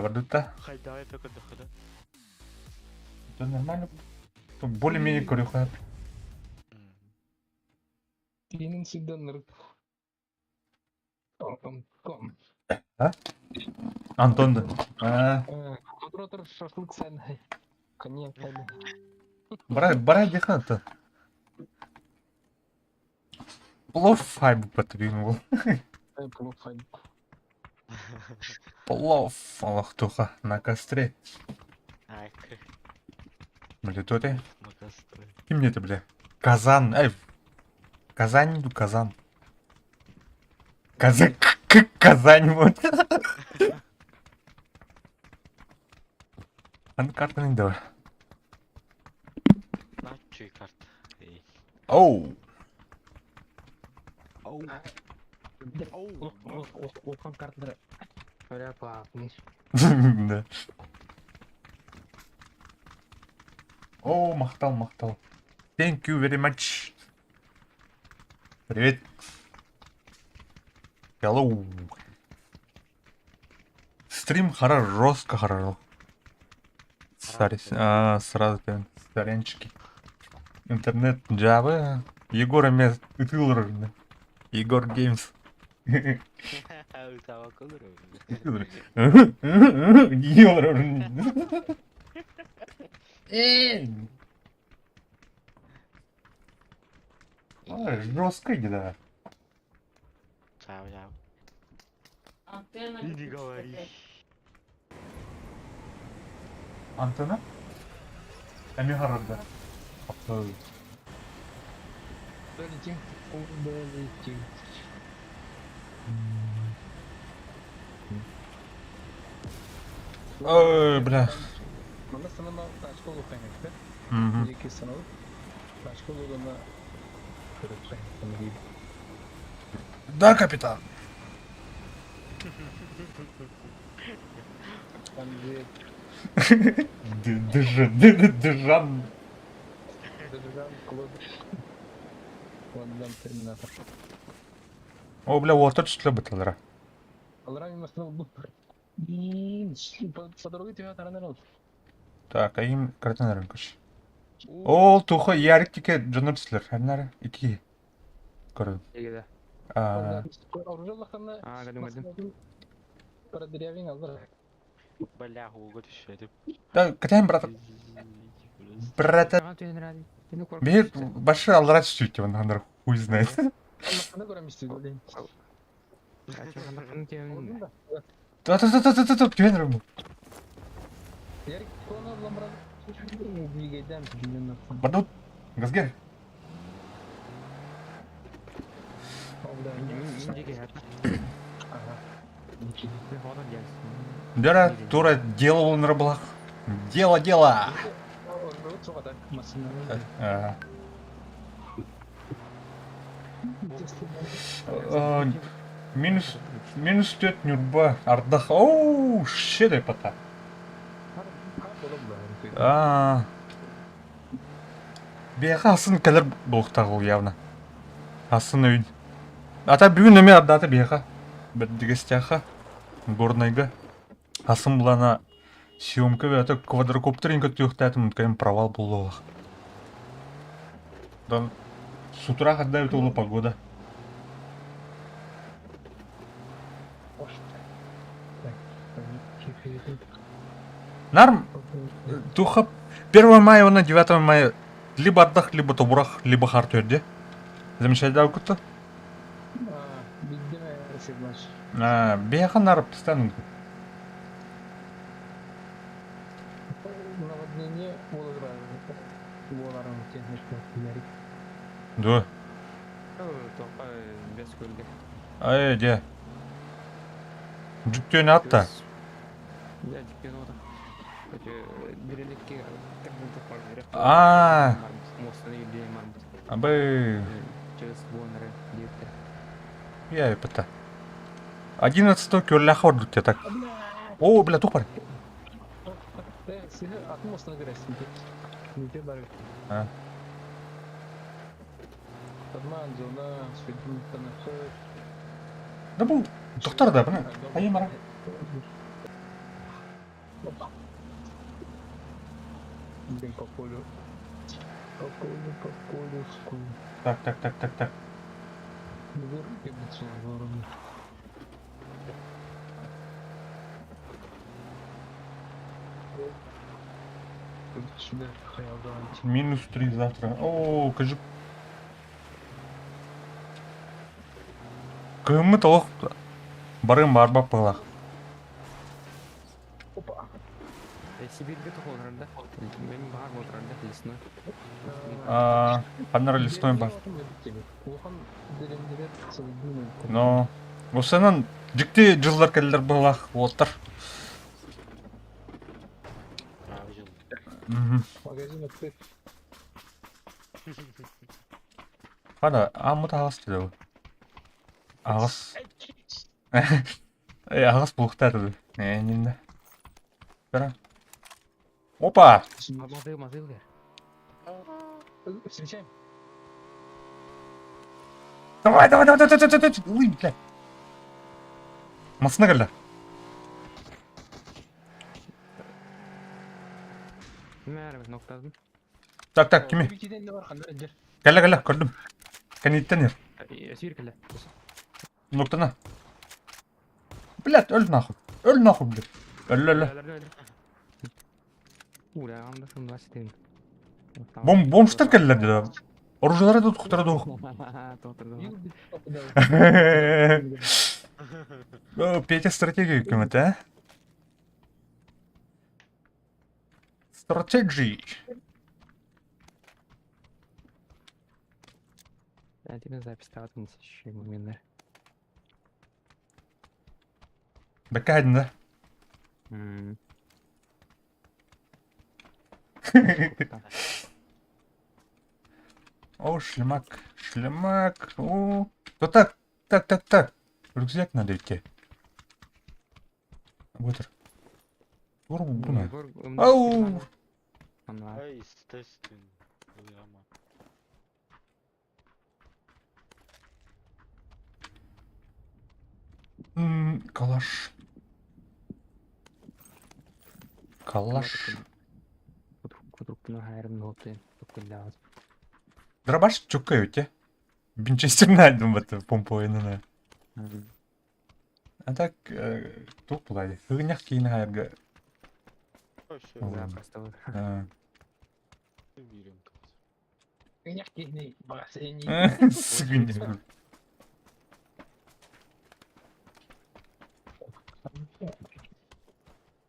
Табардута. Хайда это когда хода? Это нормально. Более-менее корюха. Тинин сиданыр. Ком. А? Антонды. А, Отыр шашлык сән. Коньяк кәді. барай деханты. Плов файбу потребовал. Плохо. Плов. Аллахтуха на костре. Ай, Бля, то ты? макастры. И мне это, бля. Казан. Казань иду, Казан. Казань вот. А ну картаны давай. На чей карт? Эй. Оу. Оу. Оққан карталар. Көрә пақмеш. Да. О, мақтал. Thank you very much. Привет. Hello. Стрим жестко хорошо. Сразу прям старенчики. Интернет Java. Егор меня ütülür. Егор Геймс. Utawa kılırım. Жестко да. Чао, чао. И не говори. Антона? Эми харады. Долетим. Ой, бля. Мында сынама школа оқимын, да? Мгм. Екі сынып. Школада да көріп жүрмін. Да, капитан. Дыжан. Терминатор. О, бля, вот тут что быталара. Алрами машина бұл. По дороге тебя таранар. Так, а им картина рынкыш. Ол тухы ярик тике жонорсилер. Ханнары 2. Көрдüm. Егеде. Оружалахана. Гадым. Проверявин алдар. Бля, хуга düşerim. Да, катаем, брат. Брат, бег башы алрат чуть он хандар хуй знает. Машина көрәместе дөлен. Та, кем рым. Ярик коны ламбра. Бигедем динен. Бардут. Газгер. Дера, тура, дело он рыблах. Дело. Минус 4 нюрба. Ардах. Оу, шедай пота. Беха асын кәлір болықтағы явно. Асын өйін. Ата бүгін өме ардаты беха. Бірдігістяха. Горнайга. Асын бұлана съемка бе ата квадрокоптеринка түйіқтәтім мүткайым провал болуға. Да, с утра отдают улы погода. Норм. Туха 1 мая на 9 мая либо отдых, либо тубурах, либо хартверде. Замечательно ауқытты. Беха нарып тістанын. Наводнение боларын техника. Да. Без көлге. Ай, де. Жүктен атта. Я жүктен ода. Бірелекке Мостаны елдейін мармыз. Абы. Через Боннеры дейіпті. Я и пыта. 11 көлләхі ордут так. О, бля, тух бар. Сені атын мостаны көресің. Неде бар? Тадман, зона, сөйдің танысы. Да бұл, тұқтар да, бұны. Айы мара. Блин, по полю. По полю, по полю, скул. Так. Двор ебаться на вороне. Сюда хотел давать. -3 завтра. О, кажи. Кымы толық барым барбап болақ. Опа. Сибирьге тоқылғанда, мен бар отырғанда лесной. Қанар лесной бар. Оған дерендерет сылдың. Но осынан жікте жылдар келдер болақ отыр. Abi canım. Магазин открыт. Қада, амыт ағыс деді ол. Ағыс. Ағыс бұлықтады. Ненде. Бәрі. Опа! Мазыл бер. Встречаем. Давай. Уй, блядь. Масына келді. Мәрі ноқтадым. Так, кеме. Бекеден де бар қандай әлдер. Келі, көрдім. Кәнеттен ер. Сибирь келе. Ноқтана. Блядь, өл нахуй, блядь. Өлі. Урағамда шында істеймін. Бомбштар келділер деді. Оружалары да тұқтырады оқ. Петя стратегия көмет, а? Стратегия. Я тебе запись ставатым еще моменттер. Бәкәдін, да? О, шлемак. О, так. Рюкзак надо идти. Вытер. Вырубу. Ау! Ay istesin. Uyama. Калаш. Кудруктың хайрын отын. Tukkullaas. Дробаш чукаю те. Винчестер найдем в это помпойны. А так туп лай. Хыгнях кейін хайрга. Hoş Запросто. Bilmiyorum. Меня кихни, бассейни. Сыгнях.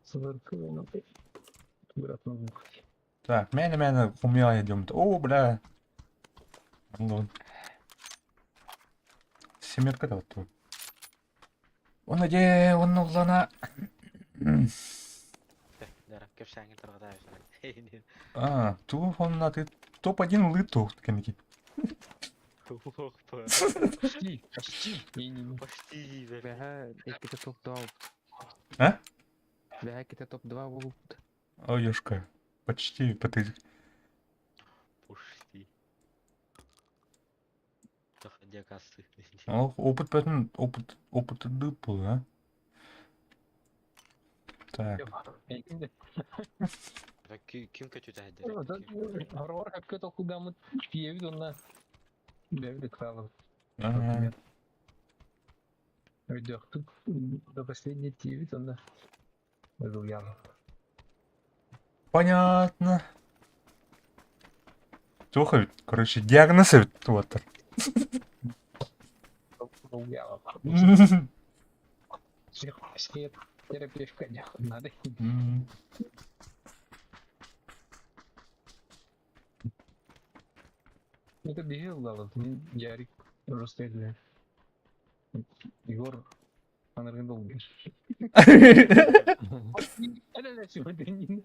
Совершенно. Обратно. Так, меня умела идем. О, бля. Ну. Семерка да вот. Он иде, он улана. Дара, köşen tarafta yaşlar. Ту он на ты топ-1 лыту, кенки. Почти. Не. Почти be. Бәһә эккете топ-2. А? Бәһә кете топ-2 булып. Ой, ёшка. Почти потыр. Почти. Доходя кассы. Опыт потом, опыт дыпл, а? Так. Kim kötü tehdir? Арвар как это куда мы пьевит он на. Дэвид Кралов. Видях тут до последней тивит он на. Был явно. Понятно. Тёха, короче, диагноз вот. Был явно. Свет. Терапевтка надо. Это бегал, да, вот Ярик просто Егор Анарган долго. Это сегодня.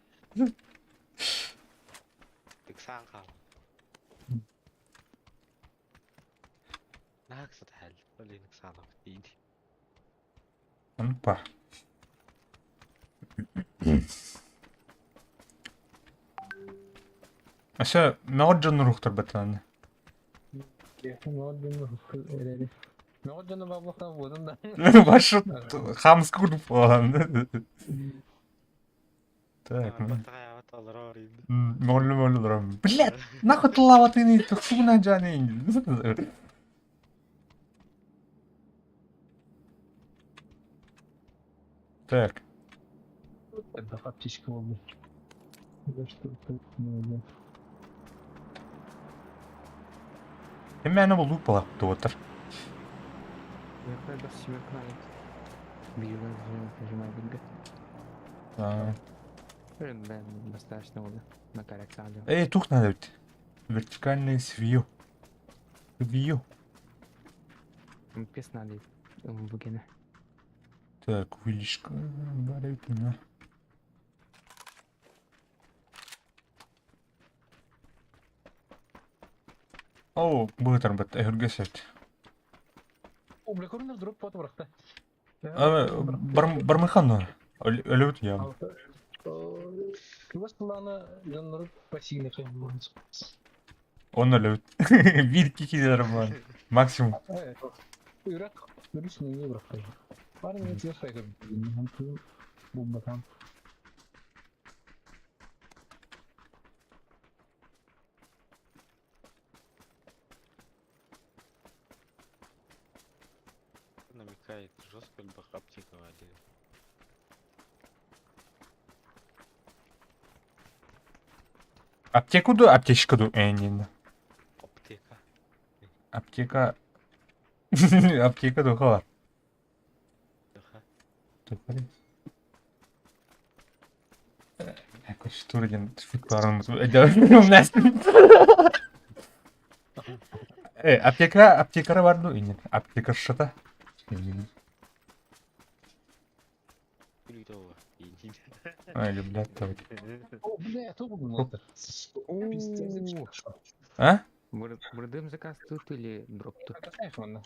Tıksan kal. Ne haksız hal? Öyle tıksanlık değil. Опа. Ася, мегаджан рухтар бетан. Мегаджан баблахтан водым да. Вашу хамскур falan. Так, ну. Батагай ават алар инде. Молю дурам. Блядь, нахуй ты лава ты не тухсуна джаны. Так, Это аптечка была. Да что это? Ну, hemen ne bulduk bala doğutur. Якая до семерка надо. Бью нажимай бинго. Ben достаточно уже на коррекции алё. Тух надо ведь. Вертикальный свью. Свью. Пес надо выкину. Так, увеличка. Барит меня. О, бытар бит, эргесет. О, бля, көрінер дроп потып бырақта. Бармыхан өлөт я. Кыбас планы жанры пассивный қайын. Он өлөт. Бир кикилер бар. Максимум. Ирак, көріс не бырақта. Бар мен тез қайқыр. Бұл батам. Намекает жестко, либо аптека один. Аптекуду, аптечкаду энин. Аптека. Аптека. Аптекаду хавар. Духа. Тупали. Якось турген фикварым. Аптекара бар ду инен. Аптекаршата. Күлүйтова. Ай, блядь, так. О, бля, то бұл болды. А? Бұрдым заказ тут или дроп тут? Қайқы мұнда.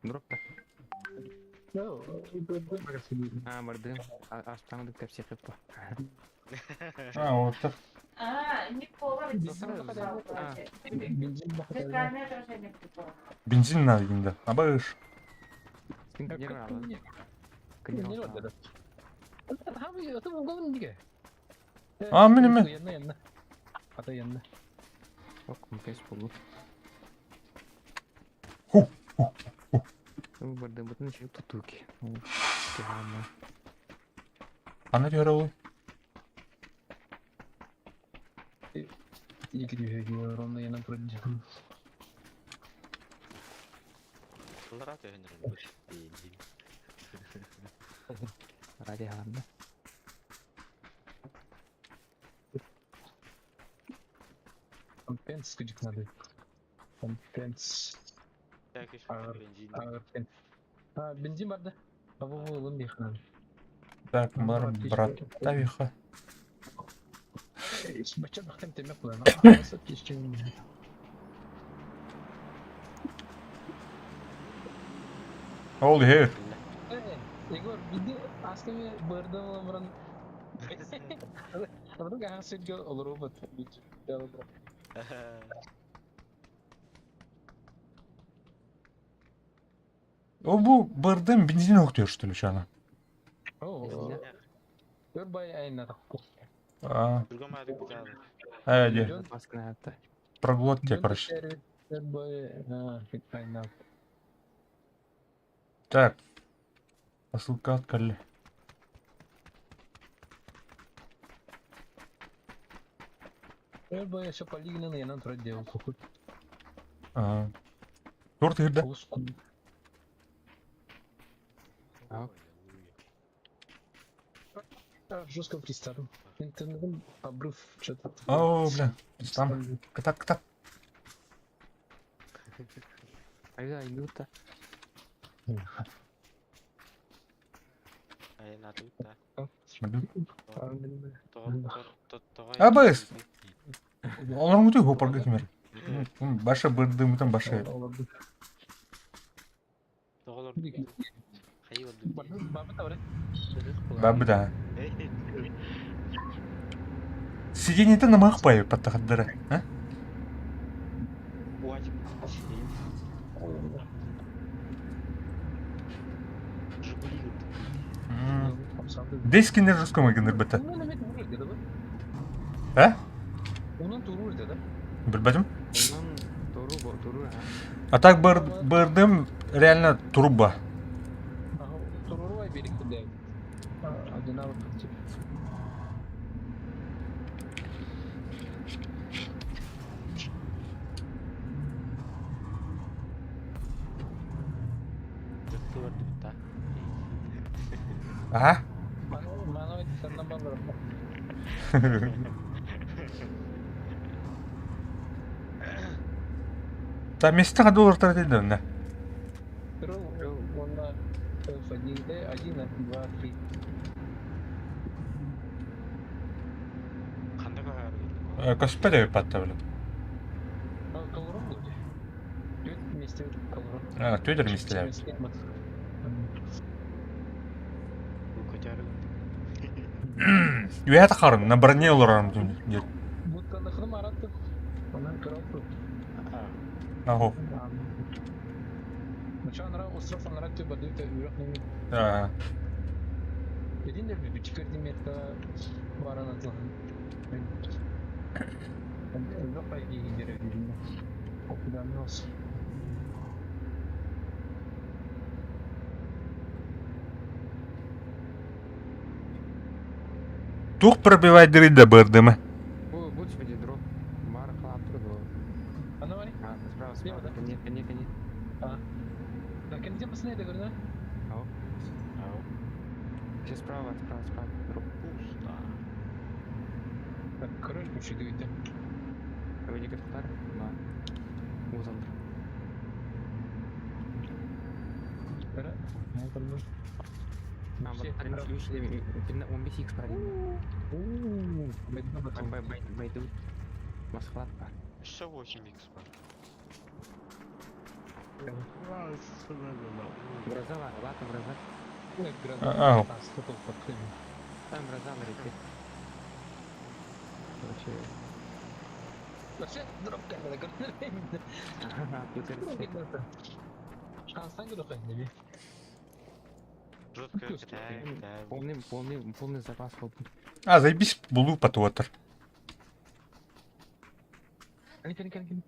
Дроп-то. Бұрдым. Аштаңды кітап секіп па. Вот так. Не повар, Бензин надо инде. Абыш. Кондиционер алып. Не Кондиционер var dedi. Abi atı bulalım diye. Міне. Yanına. Ата yanına. Ок, пес болу. Бұрдым бұтын ішіп тұтуки. Ана жара ой. İki diyor. Onunla yanına duracağım. Bunlar atıyor henüz. Değil. Ради ғаламда. Компенс gıcık надо. Компенс. Belki şu Ağır. benzin. Ağır pens. Ha benzin vardı. Hava oğlum diye kanal. Так, бар брат. Тавиха. Бача бахтем темек булан. Nasıl geçeceğim ya? Hold here. Egor bir de askeri bırdım olamıran. Adamın gahan sürgü olur o bat. O bu bırdım benzin okuyor что ли şana. Oo. Gör bay aynı da. Другом адрес взял. Hadi. Масканы атты. Проглот тебе, короче. Gör bay aynı. Так. Посылка откали. Gör bay şu paliginin yanına tur diye okut. Торт ирді. Ускun. Жестко приставил. Интернетом обрыв что-то. О, бля. Там. Катак. Айда, идут-то. Aynen atıp da. Абыс. Олар өте көп барга кемер. Баша бырдым там баша. Doğulur. Hayır oldu. Бабы тавры. Бабы да. Сиденье-то на махпай подтахаддара. А? Уачик. Жигули. Saldı. Дескинер жускомой гыныр бітті. Ondan emek vurur dedi bu. Ә? Ondan durur dedi. Білбәдім. Ondan doğru ha. А так бырдым реально труба. Aha, durur vay birlikte de. Adına bakacak. Жұртты барды бұта. Ага. Mana itu senden bağlarım. Та местіға доллар тратеді не? Terus onda fadilde один, два, три. Қандай бағар келді? Коспеде өпатта білім. Kalorun mu diyor? Dört mesle kalorun. Төйдер местілер. Бұл көтеріп. Үйәті қарын, на біріне оларарым дейін. Буткандахını mı arattı? Ondan kırıldı. Ағо. Начал нрав остров он рад тебе дают юрахнами. Един де bir çıkardım meta varan atlan. Ben yok ay iyi görev dedim. Okudan ne olsun. Тух пробивай дырыда бырдымы. Будь себе дроп. Бар хлап тұрды. Ana var ya. Справа, Слева, да? Коне. Да kendisi basın neydi gördün? Ау. Ау. Сейчас справа. Дроп. Пусто. Bak kırır bu şey diyordu. Өйдегі тұқтар. Узалды. Kırı. Ne yapalım? Şey, 15x бар деймін. Ooo. Bedene bakın. Байды масқалат бар. Еще 8х бар. Гроза бар, лата гроза. Ne biraz Aa. hasta bakayım. Там гроза бар екен. Короче, Nasıl drop gelmedi gördün mü? Drop gelmedi. Şanstan drop gelmedi. Жестко кітайым. полный запас болды. Заебись, булу патуатыр. Кәне.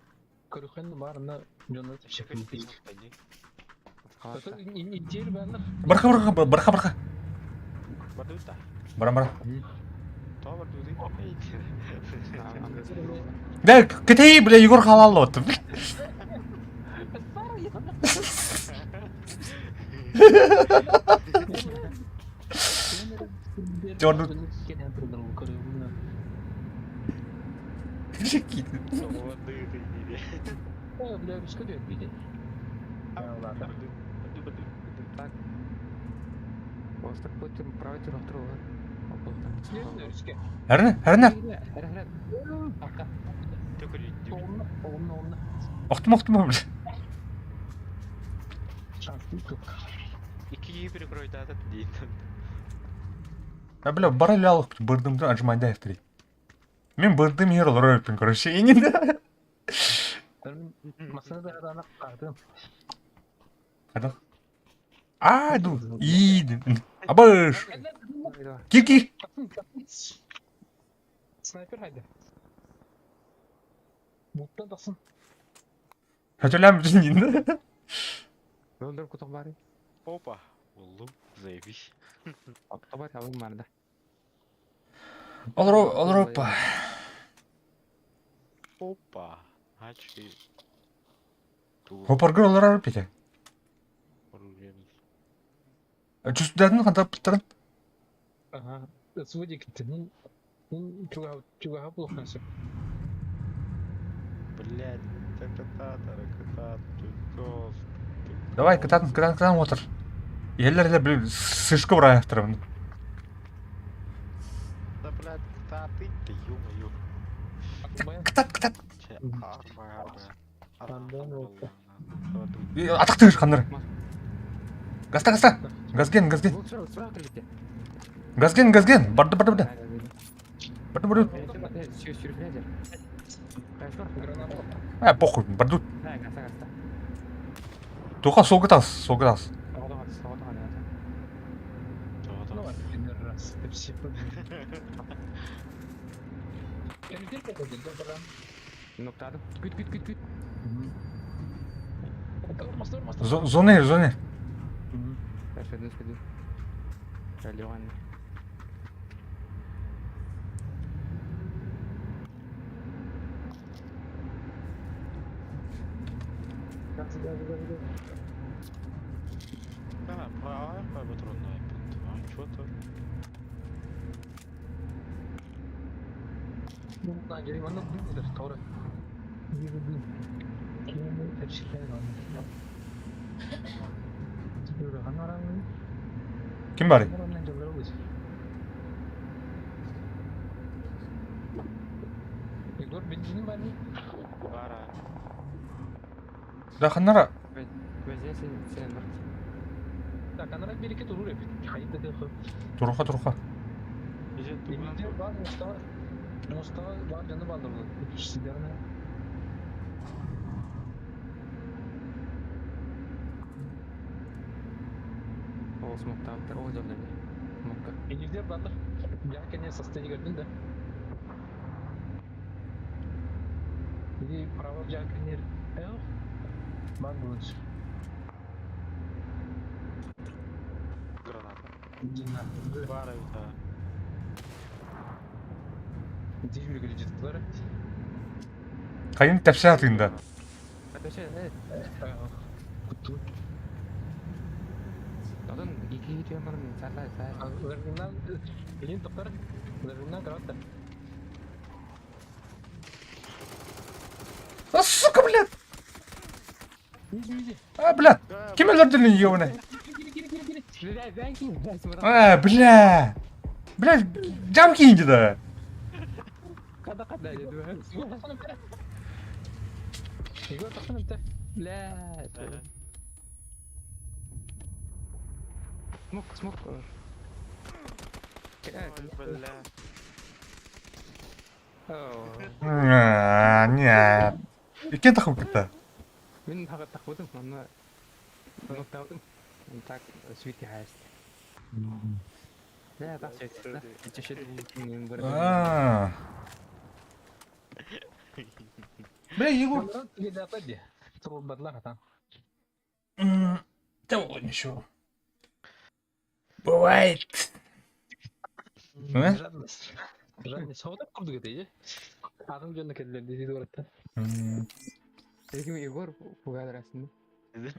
Көріқен барына жонды тепшек етпейді. Интері бәлір. Барха. Барды бұта. Бара. Тау барды бұдайды. Да, кетей, бля, Егор халал отты. Jordan. Бля, что ты видишь? Ладно. Так. Остров будет правый тюрок тұрығы. Следующий риске. Әрні. Әрі. Арка. Төкілейді. Олны. Оқтым, бля. Шанс yok. Екіге бір қойды атып дейін. Бля, барали алып бырдымды ажмайда ефтірей. Мен бырдым ер олар өппен, короче, енеді. Masada da adana kaldım. Қадық. Ду, иді. Абыш. Кир. Снайпер haydi. Mutlu dasın. Хотелям жинді. Өлдір құтық бар. Опа. Олым. Заебись. Құтық бар, алың барда. Олар опа. Опа. Ачки. Хопаргыр олар арып ете. Чувствуядың қантап біттірін? Ага. Сводя gitti. Чуга плохо насып. Блядь. Тараката. Давай, кытатын отыр. Еллерде бір сышқы бұра аяқтырымын. Да, блядь, ты, ё-моё. Кытат. Арба. Атақты қандар. Газта. Газген. Сұрақ кіргітте. Газген. Барды. Сүйркеледі. Granada. Похуй, барды. Ғаста. Туға сол кытас. Сауыда Ne var? Bilmiyorum. Nokladım. Küt küt küt küt. Зоны, зоны. Başladınız dedi. Öyle o anne. Да, по патронной пункт. А чё то? Bundan geri bana bilmiyorlar. Doğru. Yürüdüm. Kimi tepsiler var. Yürü. Hangi aranın? Kim bari? Aranın cevabı olacak. Igor benzinin var mı? Пара. Да ханара. Vaziyet senin var. Ya kanara bir iki turur hep. Hayır dedi. Туруха, туруха. Иди туда. Elimde var Mustafa. Mustafa var canı bandırdı. Sigara. O smokta bitir. O cevablar. Smokta. Elimde bandır. Ya kendine sastayı gördün de. Jadi prawa jakannya bagus. Граната. Jinnah. Пара это. Здесь были люди. Kayın tepsi atında. Arkadaşlar evet. Kutu. Zaten iki video var mı? Salah. Ularından ini dokter. Ularından karakter. А, сука, блядь! Иди. А, блядь! Kim öldürdü lan yavını? Ben kim? А, бля! Бля, cam kiyinci de. Kada kada dedi. Igor taksan انت. La. Smok. Ой, бля. Нет. İki takım kıta. Ben takmadım ama nokladım. Tak sweetie has. Ne tak çekti? Çeşitli bir А. Бля, Егор. Tidak apa dia. Terlambat lah kata. Да вот ничего. Бывает. А? Жадность. Жадность. Soğudak kurdu gitu ya. Adam canına kediler dedi orada. Peki Igor bu kadar aslında.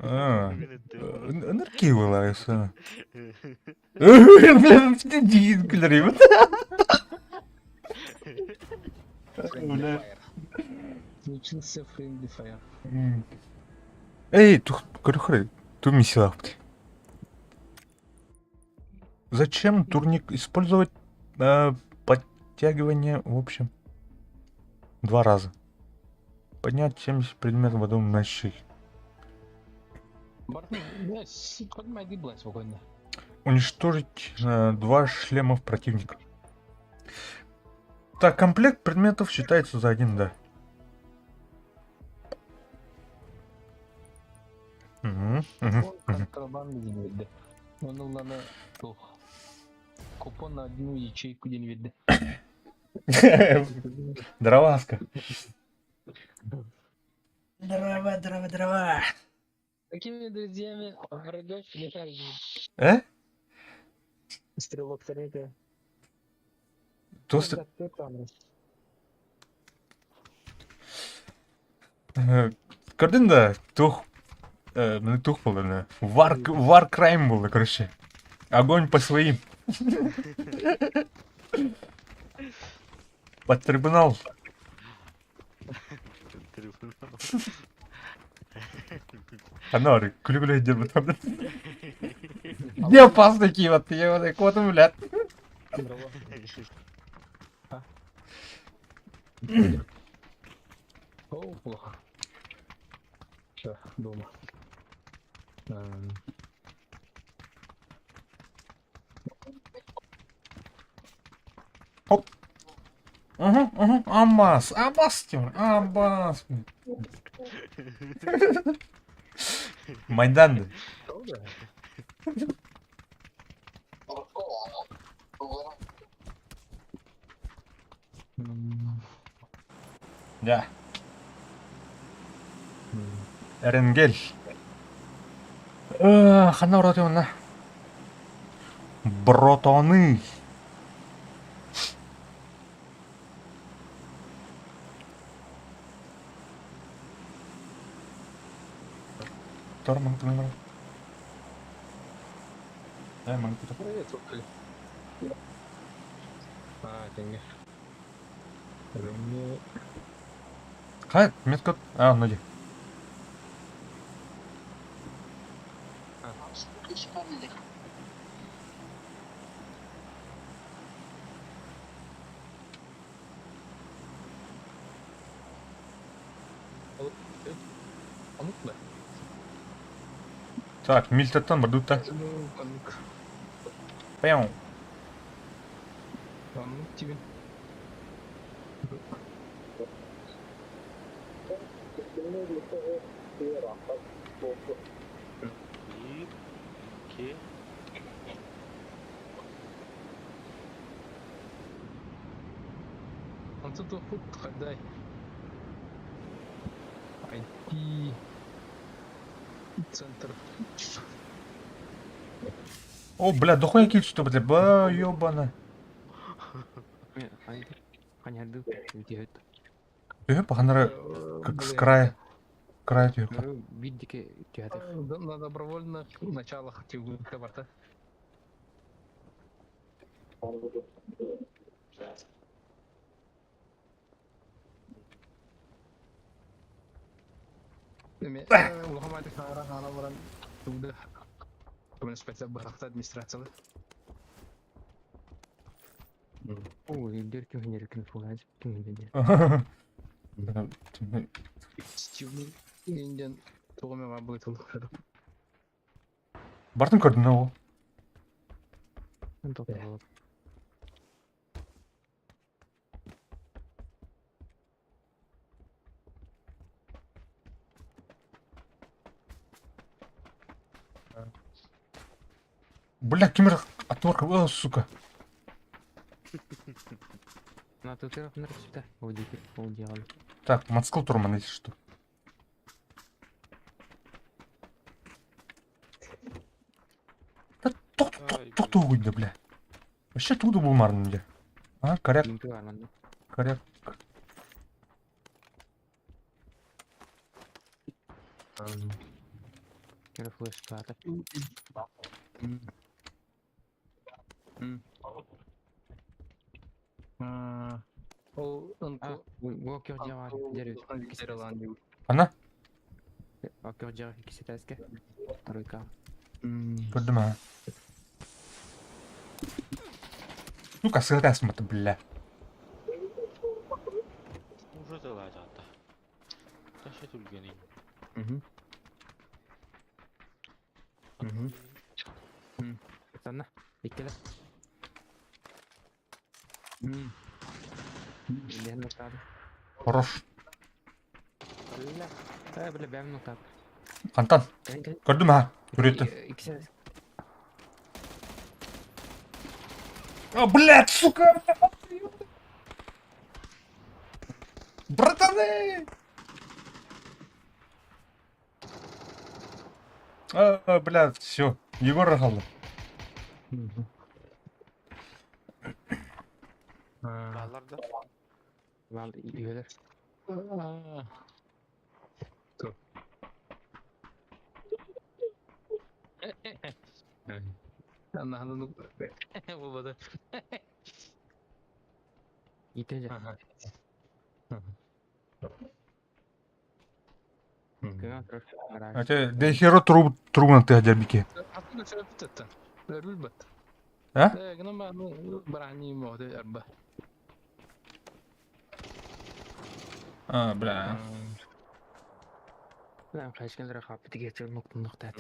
А. Энергия была, если. Бля, сидит, кулерим. Случился friendly fire. Эй, Курюхры, ты месила. Зачем турник использовать подтягивание в общем? 2 раза. Поднять 70 предметов в одном мяще. Бартын, ya koymaydı bu spokojно. Уничтожить 2 шлемов противника. Так, комплект предметов считается за 1, да. Контрабанда дени verdi. Onunla tuh. Kupon на одну ячейку день verdi. Дроваска. Дрова. Такими друзьями врагов не каждый. Стрелок тарелка. Тост... Көрдің да, міне тух болды, міне. War crime болды, короче. Огонь по своим. Под трибунал. Анары, күлі-күлі едер бұтамды. Не опасный киеват, ебаный котым, блядь. О, плохо. Все, дома. Хоп. Угу. Амбас, Тимур, Амбас. Майданды. Ya. Ereнгел. Хана урат юмна. Бротоны. Торман торман. Маңты. Привет, Оля. Тенге. Ренге. Қай, метка. Ноги. Анық та. Так, милтаттан бардут та. Анық. Пяу. Анық тебе. И... Окей. Антон тут ходай. IT. Центр. О, бля, дохуя килчто, бля, ба, ёбана. Ханярды үтеет. Паханара как с края. Края тюпа. Видике үтеет. На добровольных началах тюбка барта. Улахамайты хана баран туда. Кумен специя барахта администрация. О, илдер ким ханяркин фугаз. Ким ханяркин. Стюбни инден тоғаме ма бұйтыл. Бартын көрдің ол. Мен тоқтап. Бля, кемер отворка, сука. На ту тарап нарсыта. Одеки, одеял. Так, мацкал турман, если что. Да тоқты ойды, бля. Вообще туды болмарын, бля. А, коряк, Бинты бар мында. коряк. Кері флеш туаты. Ол А, уокер жава дереу. Ана? Уокер жава кисетеске. Второй кар. Көрдім, а. Ну-ка, сырасым это, бля. Уже залазата. Таша түлгенин. Санна. Иккеле. Илден нуктады. Хорош. Бля. Бля, бәм нуктады. Қантан, көрдім, а. Көреті. Иксес. А, блядь, сука! Братаны! Блядь, все. Егор қалды. Балларда. Вал үйелер. Тур. Анаханы болбады. Итен жа. Кыған тұрыр. Гараж. Хотя, да херо трубна ты, Адербике. Аслында чөп бітті. Өріл бітті. А? Гына ма барани моды арба. А, бля. Lan kaçkenlere kapıtı geçir nokta et.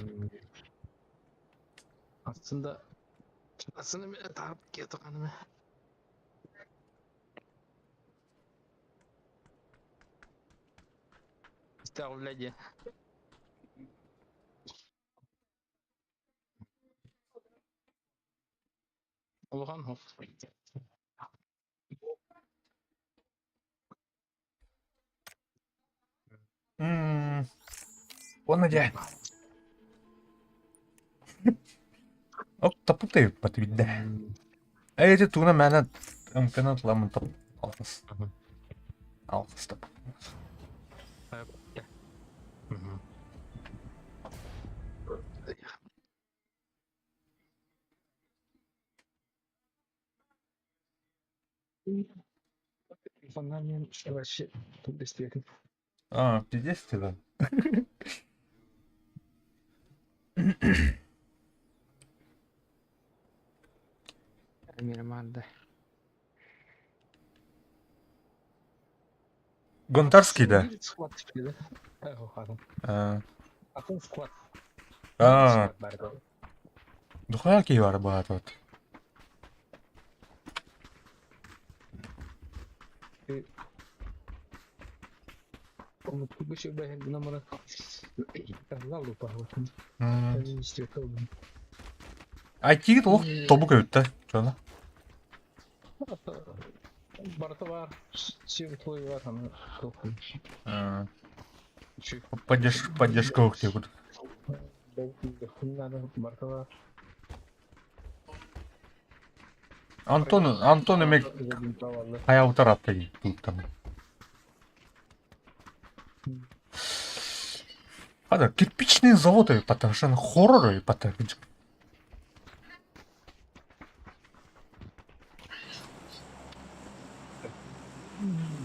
Aslında mene tağıp ketaqanıma. Estağfurullah. Olğan hof. Он где? Оп, тапуты потвидда. Эти туна мәнә имканат ламын тап алсыз. Алсыз тап. Телефоннан мен вообще тут істедім. Пиздец да. Нормально. Гонтарский да. Squad істеді. Адам. Ақын squad. А, Squad бар еді. духая ки бар ба тут. Unuttuk bir şey ben bir numara. Allah lupa. М, Ben işte kaldım. Айтиги толук тобу көбүт жана. Барта var. Şey твой var ama. Şey Поддержка ух тебе. belki bunlarda Barta var. Антон эмек хаябытар аттай туттам. Кирпичный завод потому что хоррор потому.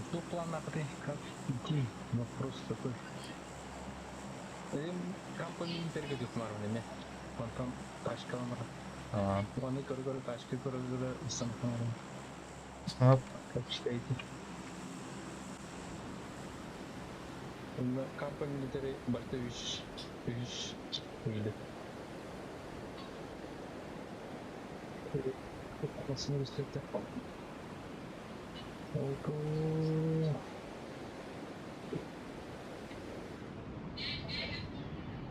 Что план на как идти? Вопрос такой. Компания интервью кумарым не? Потом ташкаламар. Оны көргөрү ташкы көргөрү исанкамарым. Снап. Как считаете? Компания интервью Бартович видит. Nasıl üstte?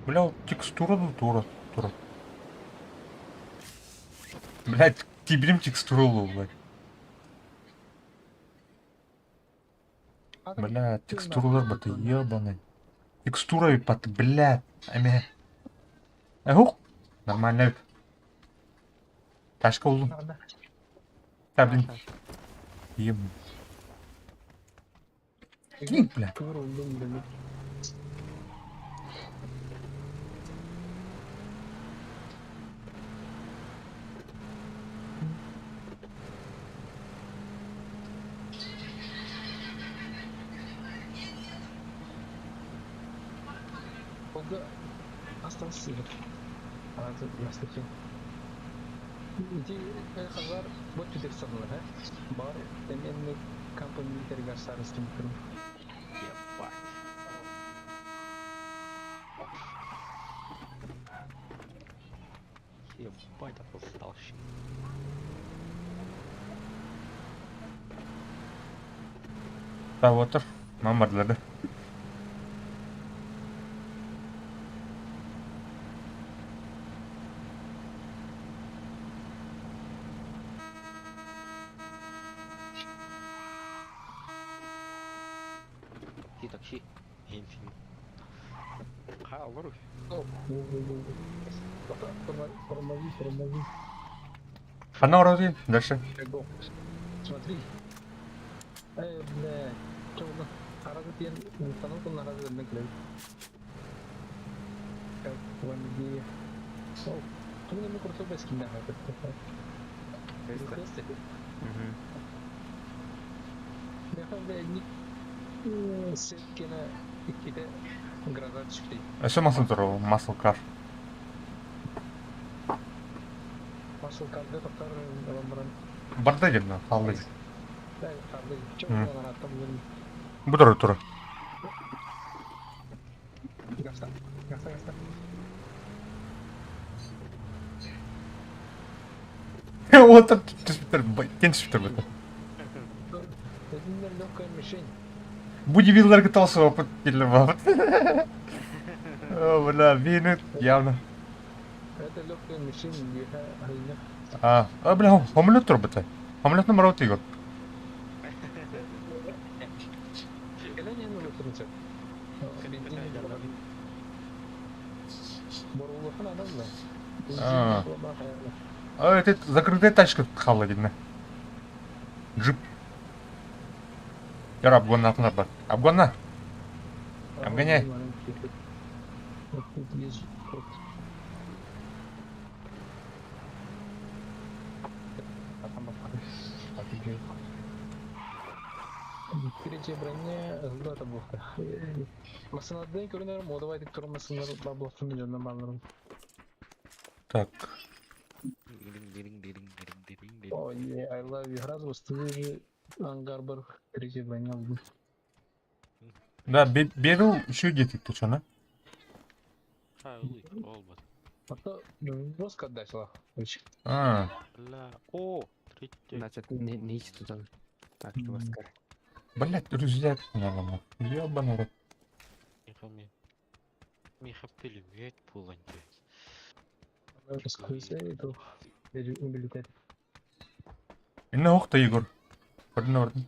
Бля, вот текстура тура. Блять, киберим текстуру, блядь. Бля, текстуралар баты ебаный. Текстура и баты, блядь. Ух, нормально. Ташка улу. Да, блин. Еб. Кинь, бля. Olga остался. Она тут наступил. Иди, хазар, вот теперь садно, да? Бар, теменный компания интерьер старостим крым. Ебать. Ебать, опусталщик. Таватыр, мамарлады. Такси. Инфин. Алыр. Тормози. Хана вроде, дальше. Смотри. Бля, что у нас? Аразы установку на аразы наклеить. Как ванги. О, ты мне курсор без кино Я ходил сеткина икиде градат çıktı. Еще масл кар. Masıl kaldı takar adamların. Барда geldi, kaldı. Да, kaldı. Çok onlar attım bunu. Bu da tuра. Gasta. Вот это кеншиптер bu. Dediğinden lегкая мишень. Будь виллер толсы опыт или бабат. О, бля, винит, явно. Это легкая мишень, я Бля, омлет турбата. Омлет номер 1 год. Ele ne olur oturacak? Elin Борулухан адам да. А. Бак аягы. А, это закрытая тачка халлагина. Джип. Яр обгонна атынар бар. Обгонна. Обгоняй. Третье броня злата блока. Масынадан көрүнөр мода айтып турам масындар баблоктун миллиондон балдырым. Так. Ой, I love you. Раз выступили ангар бар. Третье броня алды. Да, беру еще где-то что, Ha, uy, olmadı. Ата жестко отдачла. А, La, o, trekte. Значит, не ищет туда. Так, что Оскар. блядь, друзья, наверное. Ёбаный рот. Миха пулемет пуланчы. Раскрылся и то. Вылетает. Инна оқта, Егор. Көрдің.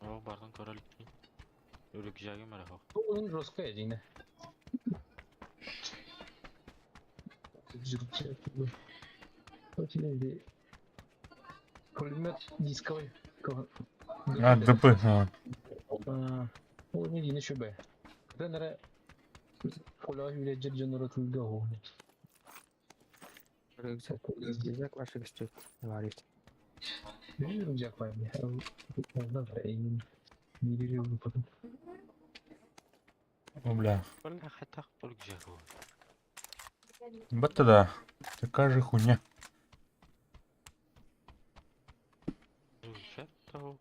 О, бардан көрелік. Өлік жағы мәре хоқ. Он жестко едине. Очень пулемет дисковый. А, ДП. А. Он не дine şube. Renere Pola hülecek jeneratörü de o. Рюкзак ваших стоит. Говорит. Ne rüzgar var ya? Ondan da iyi. Biri потом. О, бля. Бля, хатақ өлік жағы. Бата да. Такая же хуйня. Өлік жағы.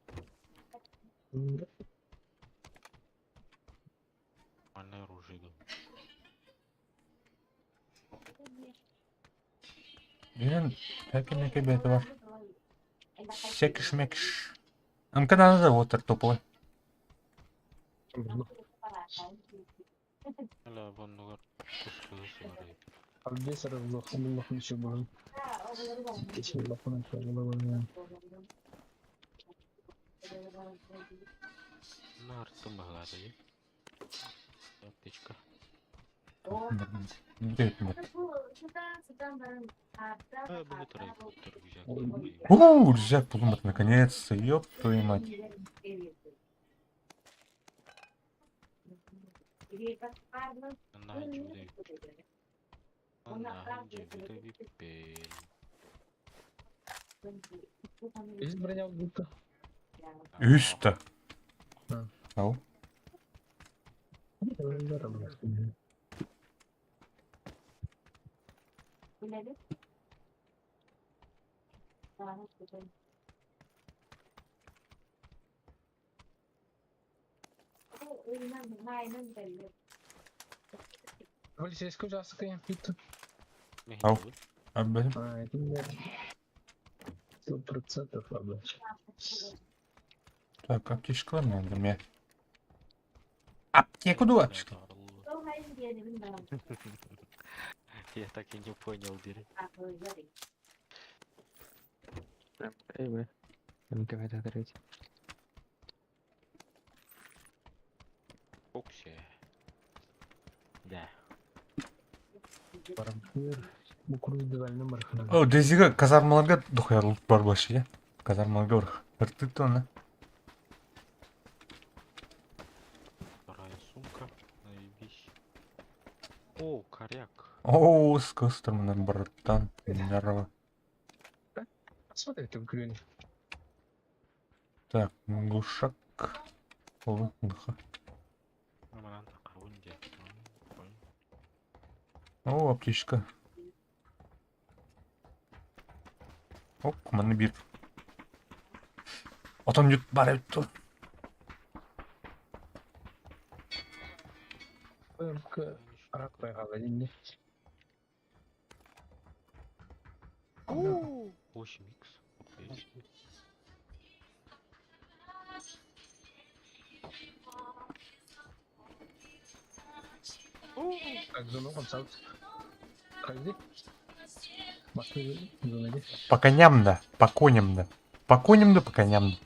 Мана оружие. Блин, какие ребята var. Секиш мекиш. Амкана да отыр топовый. Hala bunlar kuşluğusu var ya. Abi sarı Allah'ın işi bu. Geçin Allah'ın işi. Nartı mağada ya. Yaptычка. Bunu tarayı güzel. Рюкзак пулемет, наконец-то, ёб твою мать. Есть броня будто. Üstte. Ha. Ау. Полицейскую участок я питу. Ау. Абель. А, это не 100% ладно. Так, аптечка надо мне. Аптеку дурачка. Я так и не понял, Дiri. Эй, вы. МК открыть. Оксе. Да. Парампир. Bu kuru düvenli markalar. О, Дезига казармаларга дохуярлык бар болчу, я. Казармаларга бар. Ыртыты аны. Вторая сумка. Наебись. О, коряк. О, с костром, братан. Здорово. Смотри, ты в грюне. Так, глушак. Лыха. Аманан тақауын де. О, аптечка. Оп, маны бир. Отон жут бар өттү. БМК арак байғалы деймін. 8х. Так, зону консалт. Каждый. Машины зоны. По коням да, по коням да. По коням да, по коням да.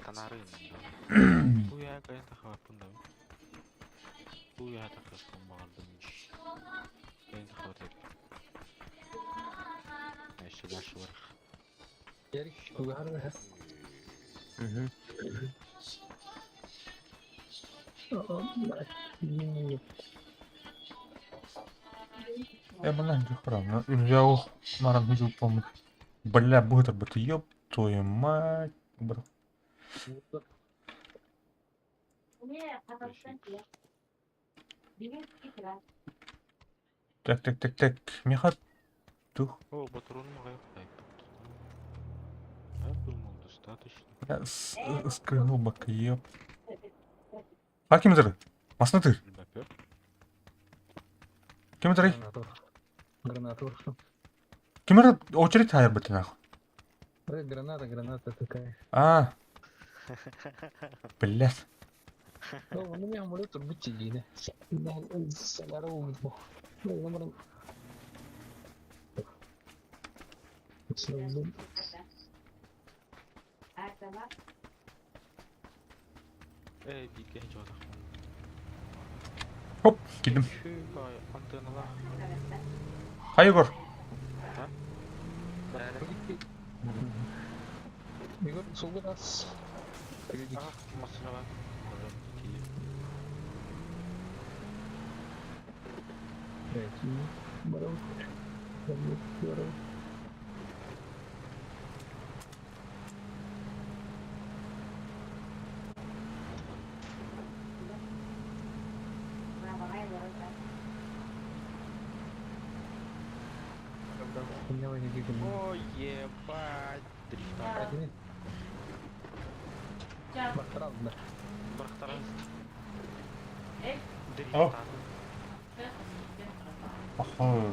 Kanarin. Kuya kayak tak apa pun dah. Kuya tak apa mahal demiş. Ben tak apa tep. Neyse ders var. Erik, hoe gaan we? Блин, охрана. Взял маран видел, по-моему. Бля, будет об это, ёб твою мать. Бро. Мне Казахстан я. Билет играть. Так. Меха. Тух. О, патрон мой тайп. Я думал, достаточно. Я скрыл бак, ёб. А кимдер? Масны ты? Бапер. Кимдер? Гранатор. Кимдер очередь хайр бит нахуй. Граната такая. А. Блядь. Ну, у меня амулет будьте гине. Соляру бу. Ну, номер. Это var. Bilge hiç olacak. Hop gittim. Şu antenalar. Hayır gör. Igor, solda biraz. Ah, masına bak. Evet. Баров. Баров. У меня логи гигли. О, ебать. Дрифта. Один. Бахтарал, да. Бахтараз. Эй. О. Дрифта. Ага.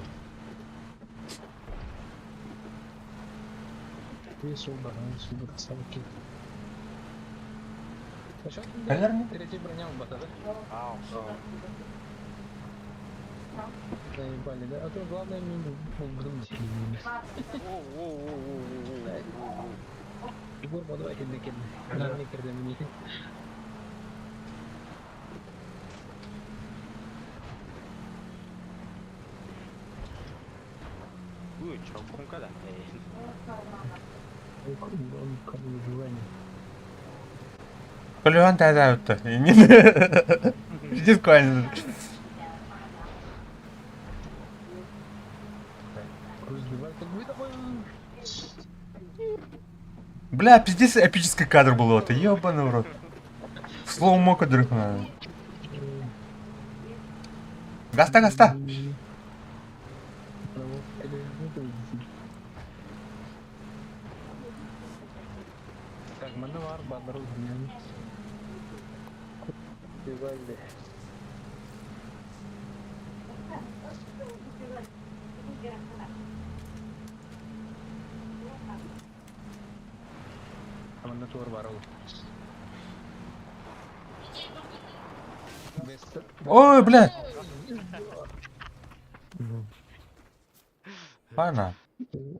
Ты солда, солда, салки. А что? Наверное. Третий броня у бата, да? Ау. Заебали, да? А то главное не грудь. Егор, давай кидай. Нам не кидай мне. Ой, чё, когда? Он как бы желание. Кулюан тогда это. Иди сквально. Разбивай, как бы давай. Бля, пиздец, эпический кадр был это, ёбаный в рот. Слово мока дрых надо. Гаста. Так, mana var bandar uzun. Güzel de. Mana tur baru. Ой, бля. Ладно.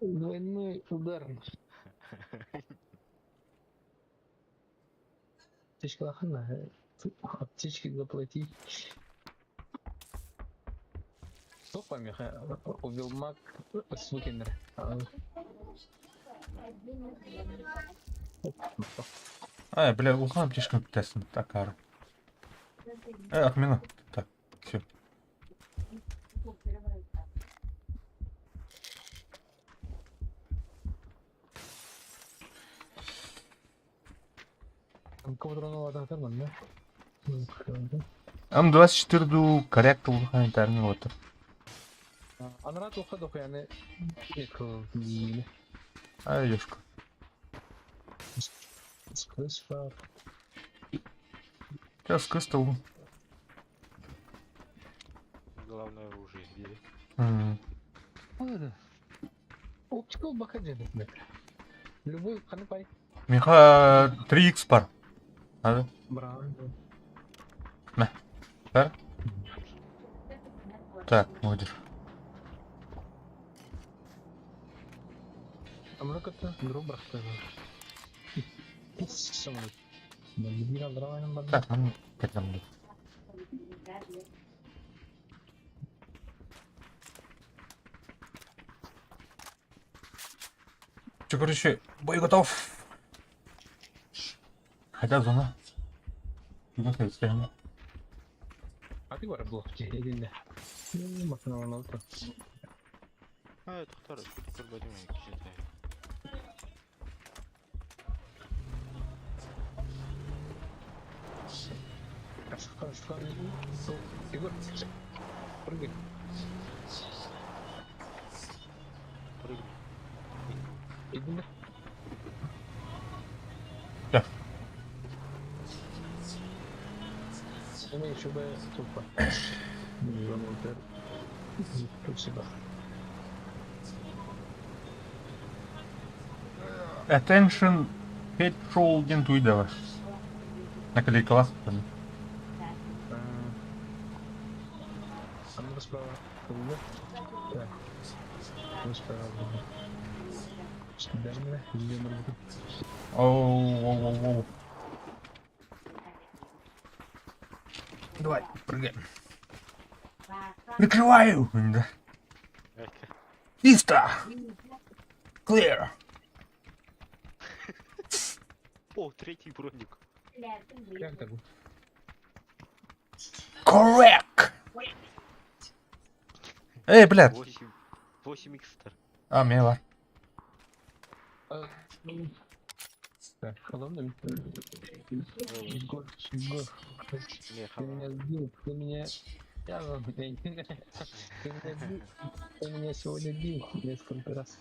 Двойной удар. Аптечка лахана. Аптечки заплатить. Что помеха? Убил маг Свукендер. Ай, бля, ухам птичкам тесно, такар. Отмена. Так, все. Кого тронул атака, да? М24 корректор гуманитарный вот. Анрат оқыдық, яғни не Ай, ёшка. скрыз бар. Сейчас кыстал. Главное оружие бери. Ладно. Оптикал бака деді. Любой қаны пай. Меха 3х пар. Надо? Браво. Да? Так, молодец. А мына көтті груб брақты. Самолет. Bir aldıra aynen bana. Так, ну, как там будет? Че, короче, бой готов. Хотя зона. Ну, состояние. Hadi var blok elinde. Makine var oldu. Ha, tutar bölüm ya güzel. Sekarang Igor pergi. Elinde. Ya. Ini coba coba. Ini motor. Terus coba. Attention, petrol Гентуидова. Наклейкала. Anda справа. Elinde. Ya. Terus sправа. Дальше, где мы будем? Оу. Давай, прыгай. Прикрываю. Да. Чисто. Clear. О, третий броник. Как так? Correct. Эй, блядь. 8 икстер. А, мило. Так, холодно. Егор, Не, ты меня сбил, ты меня... Я вам ты меня бил, ты меня сегодня бил несколько раз.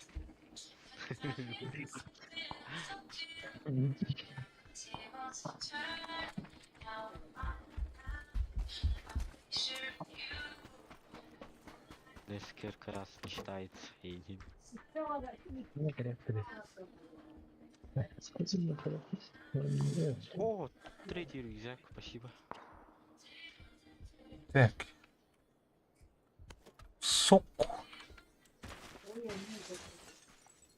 несколько раз читается един. Ну, корректно. Спасибо, корректно. О, третий рюкзак, спасибо. Так. Сок.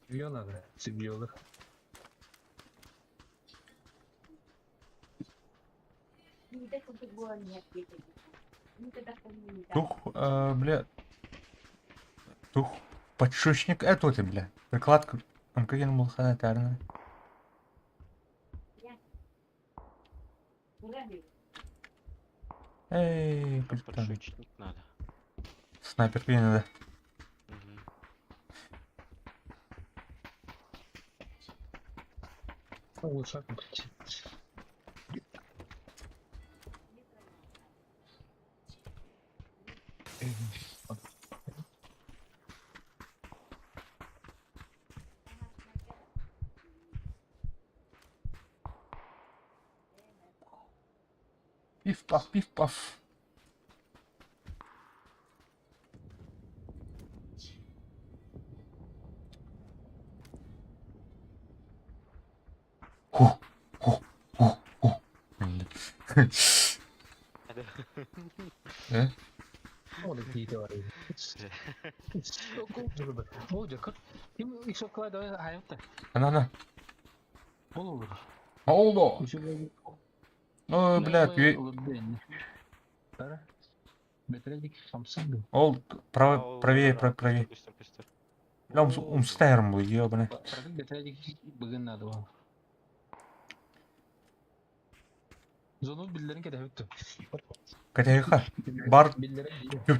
Ее надо, сибьёлых. Тух, бля. Тух. Подшучник. Это ты, бля. Прикладка. Конкретно был ханатарный. Эй, прикольно. Подшучник надо. Снайперки не надо. Мгм. Лучше купить. Пиф-паф, пиф-паф. Хух, хух, хух, хух. Э? Olha aqui, teoria. Olha, kim işoklaydı hayatta. Ана. Olur. Ne oldu? Ой, блядь, Бетредик Самсунг. Ол, правее. Пистер. Я умстайрым был, ебаный. Бетредик bugün надо var. Зону birilerin kede hüttü. Катайха. Бар Birileri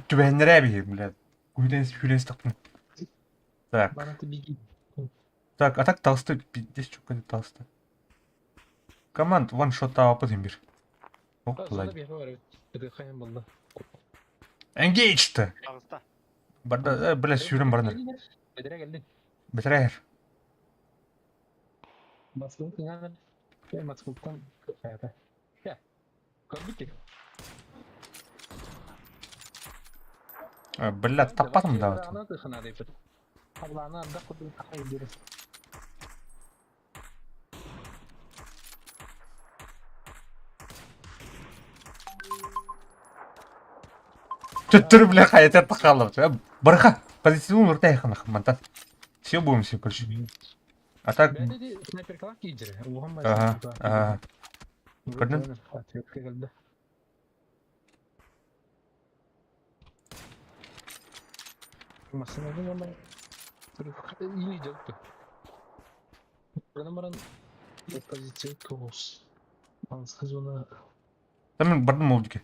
түбәннәре бие, блядь. Күләс тактым. Так, bana da bilgi. так, а так толстой, пиздец, чё какой-то толстой. Команд, ваншотта опытым бир. Ох, Zona блядь. bir yapı var. Bir de kayın buldu. Engaged! Ağızda. Барда, блядь, сүйрем барнар. Bedere geldin. Бетрәер. Maskılık yani. Şey maskılıktan hayata. Ya. Kalbik. Блядь, таппадым да вот. Ana tıkına deyip. Allah'ına anda kudu takayı diyoruz. Түттүр, бля, хаятар тақалып. Барха, позиционный уртайхан ахмантан. Все будем все, короче. А так, Ben de sniper kalak giydirir. Allah'ım ага. Көрдүң? Ответка келди. Машинадан ама iyi döktü. Buranın позиция 9. Ансыз оны Мен бардым ол дике.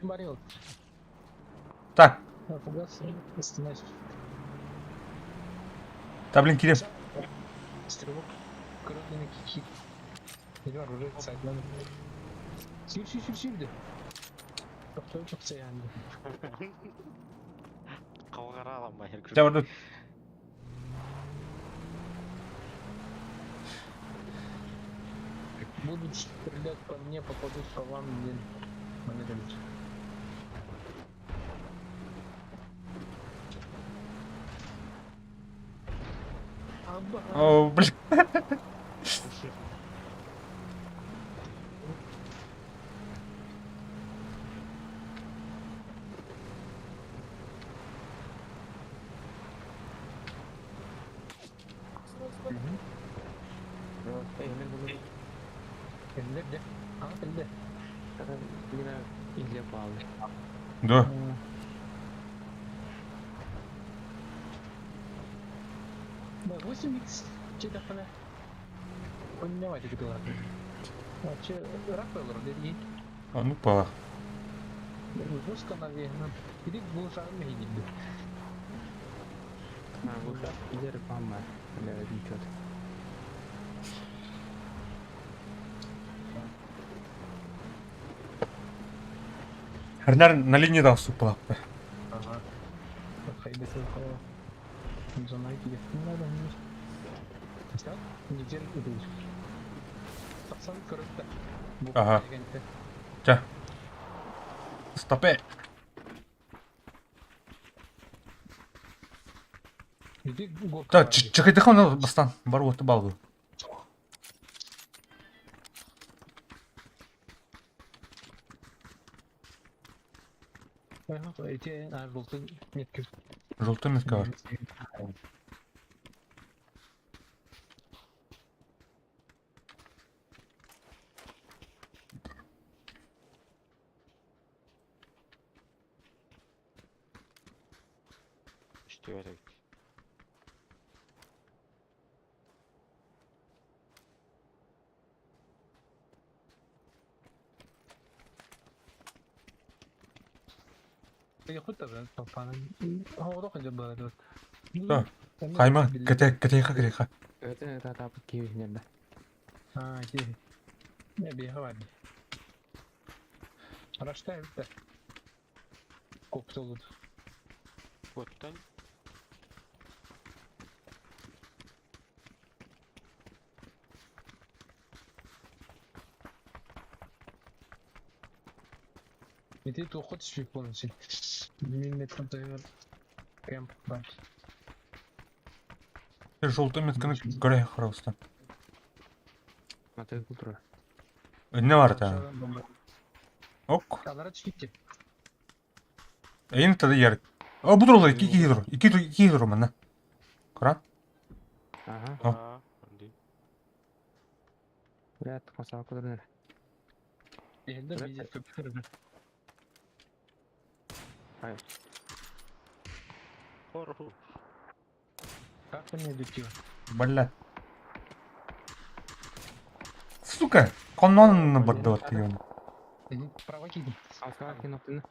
Барил. Так, Погас, остановись. та блин кирем. Стрелок. Короткий хит. Или оружие сайтлан. Сür. Çok sayyandı. Калгара аламай эл Жа барды. Будут стрелять по мне, попадут по вам, блин. Момент. Абба. О, блин. Мен bunu Eller de. Ha elde. yine izleyip aldım. Да. Да, 8х. Че такое? Понимаете, как это? А че, рак olur dedi. Ну, па. Русска, наверное. Или глушан механизм. Ha bu da ileri falan var. Öyle bir kötü. Харнар на линии да супла. Ага. Haydi sonra. Sonra gidiyor. Nereden gidiyor? İşte güzel gidiyor. Saksan kırıkta. Bu Aha. gente. Жа. Стопе. Иди гол. Та чекайдыха мына бастан бар отты балды. Эти желтый метки. Желтый метка бар. иштеп атат. ياخد تبع طبعا هو روح جنب هذا Да. Кайма кетейха керейха. Evet tatap kiyişlerinde. اه كده не بيها بعد رشتا انت كوبتولد Көттөн انت تاخدش في بونسي مين متغير كام بعد Желтый метканы көрей қарауыстан. Atı kultura. Ne var та? Ок. Алара чикти Эйн тады ярик. О, bu durlar iki hidro. İki hidro mana. Kara. Aha. аа Evet kasa kultura. элде биде көпүрү Hayır. Хору. как мне дитё Бля. Сука. Коннон барды вот ее. права киди Askar kinoptunu.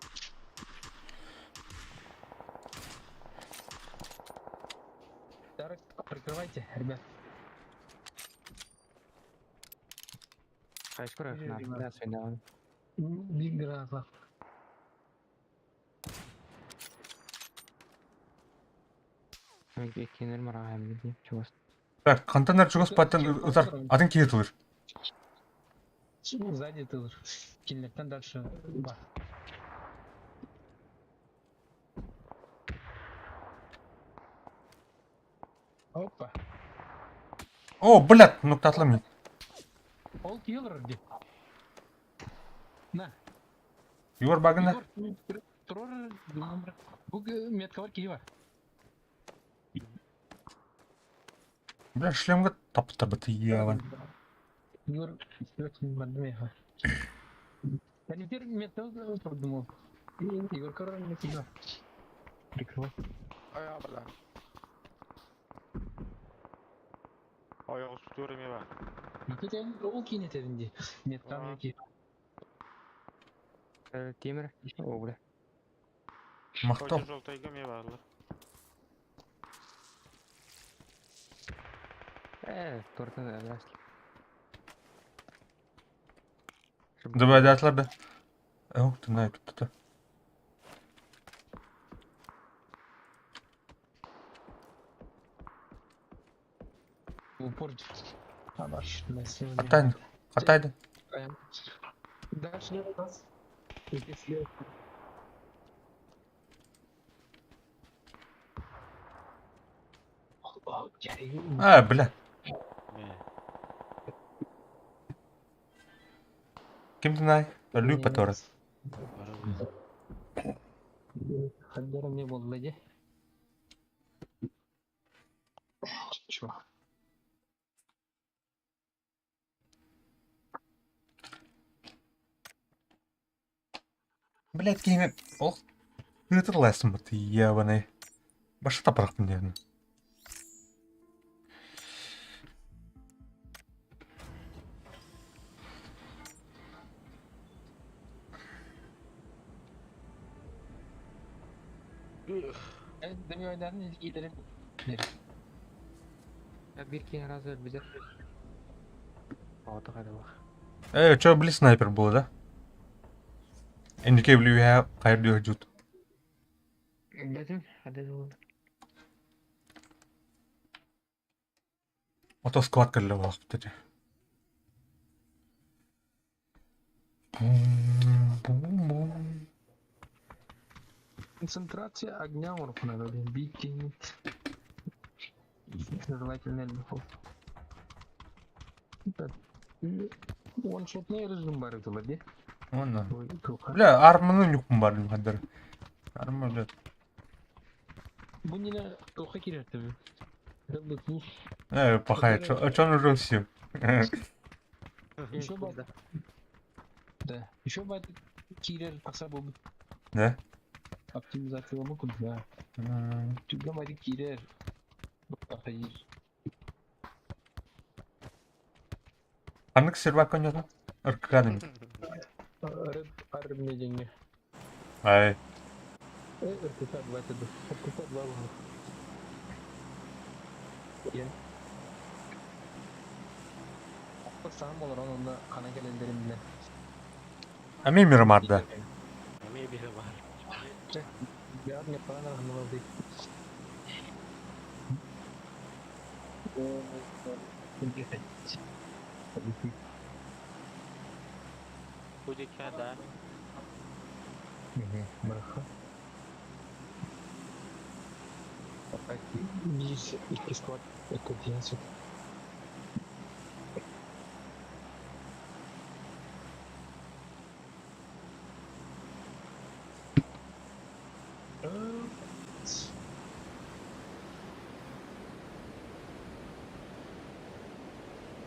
так прикрывайте ребят Hayır kurar. Yürü, yürü. Ne söylüyorsun? bir граза Kendim var hem de. Çok. Так, контейнер чугас паттан ызар. Атын киетулur. сзади тылыр кинлеттен дальше бар опа О, блядь, нуктатлым. Ол киелер ди. На, Югор багына. Егор, тұрар, бұл метка бар кейі бар. Бля, шлемга тапта бит ебан. Егор, істеуетін барды меха. Дәнетер метка тұрдым ол. Егор көрір метка бар. Прикрывай. Aya bala. Aya ustuyor mi ba? Метеден ол кейін етедінде. Метка Ага. меки. Темір. О, бля. Мактал. Koca жолтайга mi bağlı? Торта да. Давай дәтләр да. Ох, ты на тут. Упор. Абаш, мәселе. Атайын. Атайды. Дальше не раз. Если А, бля. Ne? Ким ты най? Ölü паторы. Хаддером не был леди. Чё? Блядь, кейме. Ол. Гытырлайсың бит ебаный. Башы тапырак менден. Demi oynadan gidelim. Bir keyin razı öl bize. Аты қайда бақ. Чё, били снайпер был, да? Индике билүү я кайрды өжүт. Білдім, қайда жол. Ото сквад кырлы вакыт dedi. Концентрация огня надо бить и желательно легко. Ваншотный режим бар это ладно? Онна. Ой, туха. Бля, арманы юкум бар хадыр. Арма бля. Bu yine toka girer tabii. Tabii bu Пахай, чё уже все. еще бат. Да, еще бат girer pasa bu Да? оптимизация mümkün ya. Juga mari girer. Hayır. Аннык сервак конётун. Ырккадым. Arım ne cengi. Ай. Irkıta batı. Irkıta var. Ya. Aklı sağım olur onunla kana gelenlerimle. Ами мирмарда. Kami biri var. Biar ne falan anlamadı. Koca kağıda. Merhaba. Опять здесь их склад экодиансов.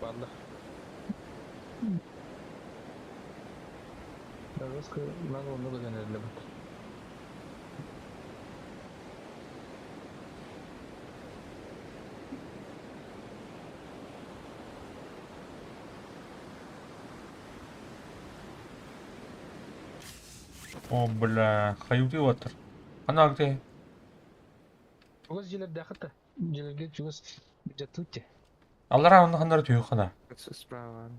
Ладно. Русская много наверное, для быта. О, бля, хаюты отыр. Ана где? Чугас жилерде хата. Жилерге чугас жатуте. Алар аны хандар түйү хана. Справа.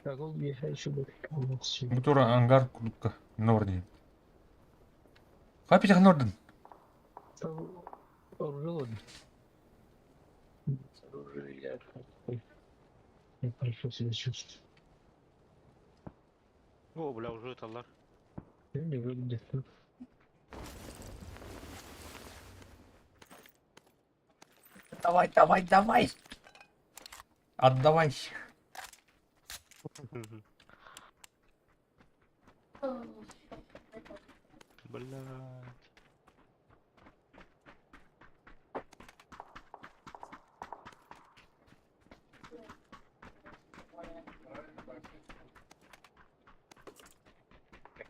Агол еха еще будет. Бутура ангар кулукка. Норди. Капи нордын. Оружие. Оружие. Я хорошо себя чувствую. O bula ucu atarlar. Benim de böyle bir Давай, давай, давай. Отдавай. Блядь.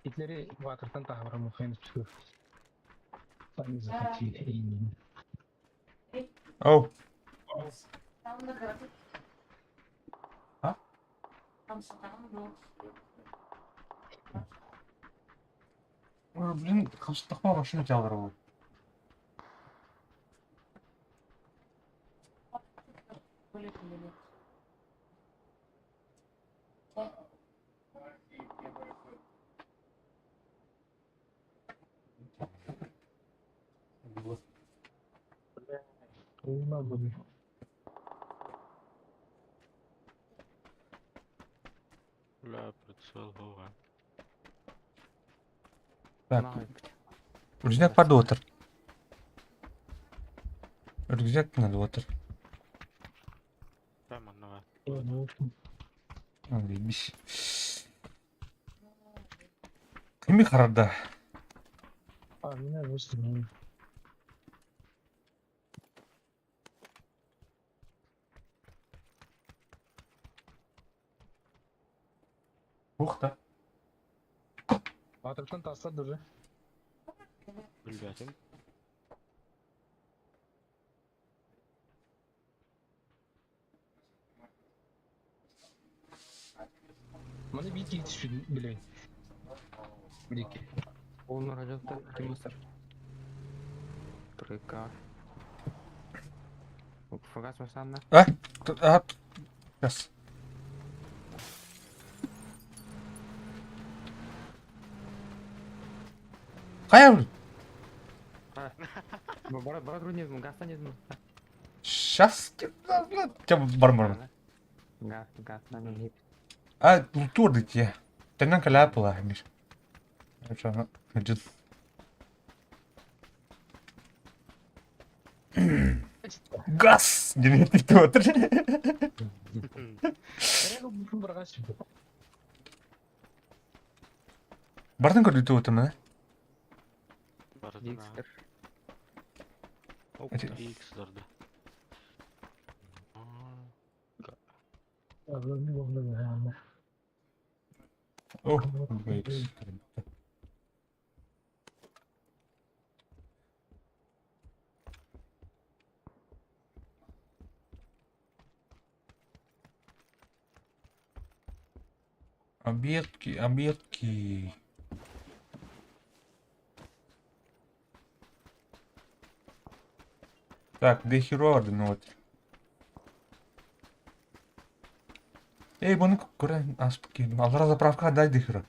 Гитлери ватертан тахвара мухайн чү. Сами захотели. Оу. Там на график. А? Там сатан был. Блин, қашықтықпа машина жалдырып. Были. Уйма буду. Бля, прицел болған. Так, Нахуй. рюкзак барда отыр. Рюкзак надо отыр. Прямо на Деймиш. Кеме қарады. А, меня выстрелили. Ух та. Ватертан тастады уже. Блядь, Маны бит жетишпи билейин. Билекке. Onun racakta kim mısır? Тройка. Фугас масанна. Сейчас. Қая? Брат рунизм, гастанизм. Сейчас. Бар. Гас, на нем А, турды те. Тенен каляпыла, Миш. Что, значит. Газ! Денег ты отыр. Эрегу бүкүн барган чыгып. Бардың көрді отыр ма? бардына. Дикстер. Оп, Это- Иксдарды. Агылны болду. О, бейкс. Обедки. Так, де хіро один от. Ей, бұны көрен асып келдім. Алыра заправка дай де хіро.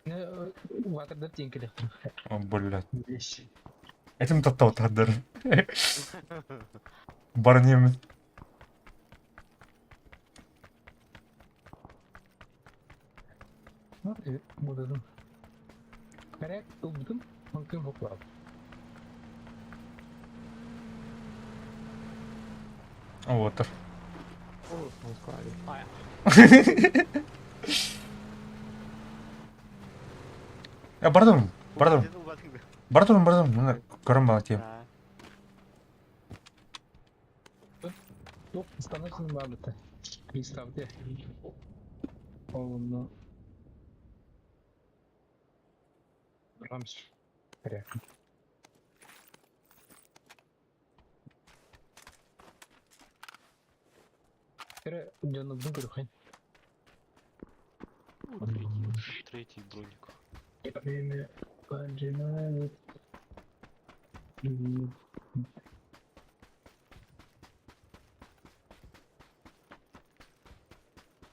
Ватерда тең келек. О, блядь. Беш. Этим тоттау тадыр. Бар немін. Будадым. Керек убдым, мүмкін боклап. Отыр. Он складе. Бардым. Мұны көрім бала тем. Yok, станочный бабыты. Приставьте. Олымны. Рамс. Керек. Керек, жонуздун көрүкөйн. Третий броник. Время поджимает.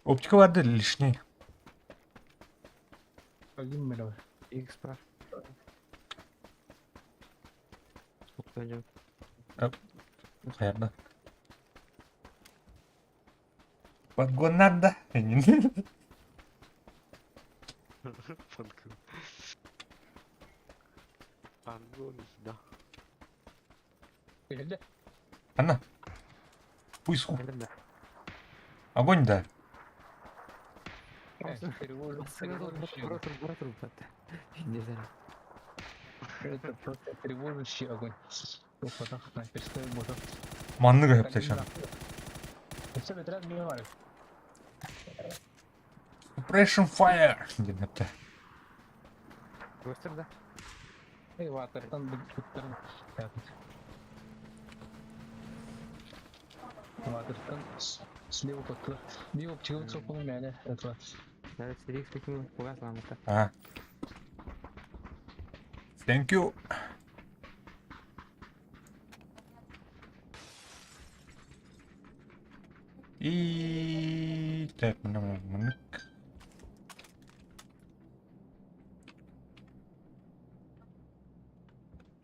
Оптика vardı лишний. Один мировой. Икс прав. Пойдем. Қайырда. Подгон надо. Пангон, да. Geldi. Ана. Пусть Geldim de. огонь да. Тревожащий Bura dur zaten. Şimdi sen. это просто тревожащий огонь. Ufada снайперская мотор. Манны капташан. Все отряд не говорит. Suppression fire деп атты. Göster de. Ватертан буттарын Ватертан слева поттылар. Bir çıkıp sokulum yani. Evet. Evet, seri sıkıntı bu kadar mı? А. Thank you. И так, мынык.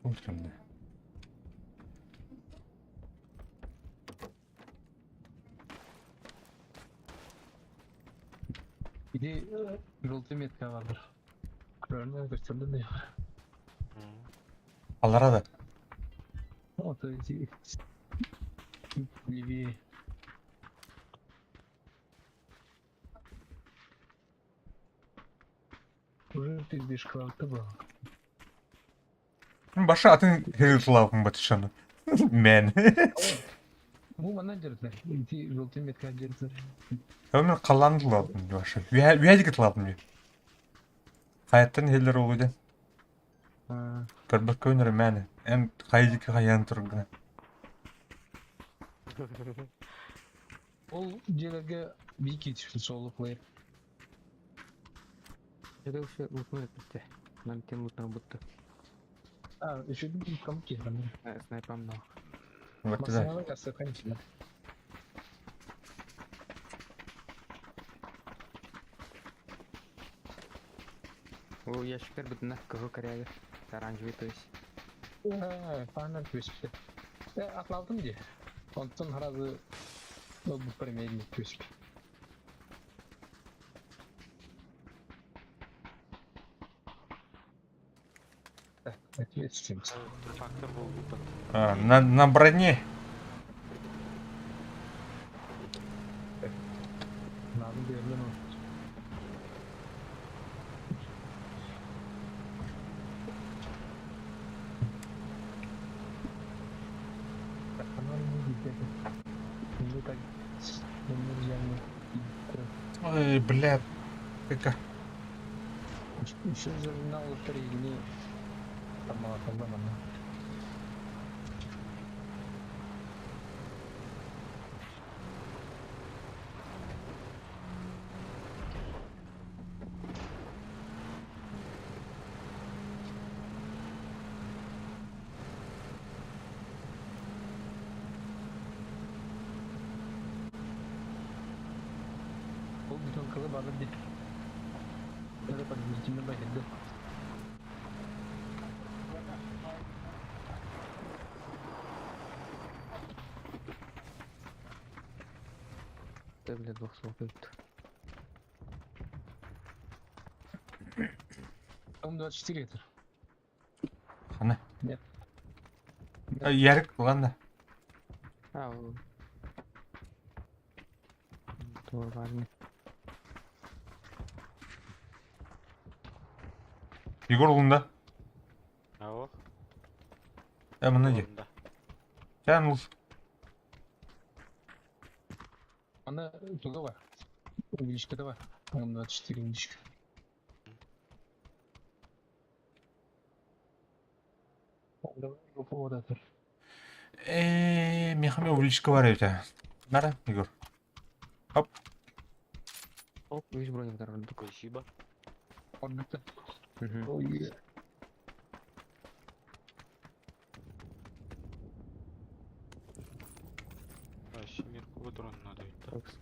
Утром. Bir de Ultimate metka vardır. Körünü gösterdin de ya. Алара да. O da Левее. Уже ты здесь квалты был. Башы атын херилтлавым батышаны. Мен. Bu bana derdi. İnti Ultimate metka derdi. Ömür қаландылавым башы. Вядик тлавым. Хаяттан хеллер олуйдан. Көрбөк көнөр мәні. Әм қайдики қаян тұргына. Ol Celerge bir geçti solo player. Это вообще лутнует bitti. Нам тем лутнур будто. Еще bir kamp ki. Снайпам но. Вот да. Masaya da sıkıntı. О, ящиктер бүтүнө кызыл коряга. Оранжевый, то есть. Фанат köşkü. Atlavdım diye. Ondan harazı bu premier köşkü. Ответственность. Фактор был выпад. А, на броне. Надо белый ну. Ну так, нельзя Ой, бля. Как. Еще журнал лотерейный. Там мало. Ол бүтін қылы барды дейді. Öyle подвезтимен байкеді. Да, блядь, 200 будет. Там 24 литр. Қаны. Нет. Ярик, ладно. А, Турбальный. Егор ұлында. Ау. Мына де. Орында. Сән ұл. Она туда var. Увеличка var. Там 24 увеличка. Вот это. Мехаме увеличка бар еді. Нара, Егор. Хоп. Оп, весь броник дорогой. Спасибо. Вот это. Ой. Семерку патрон надо ведь.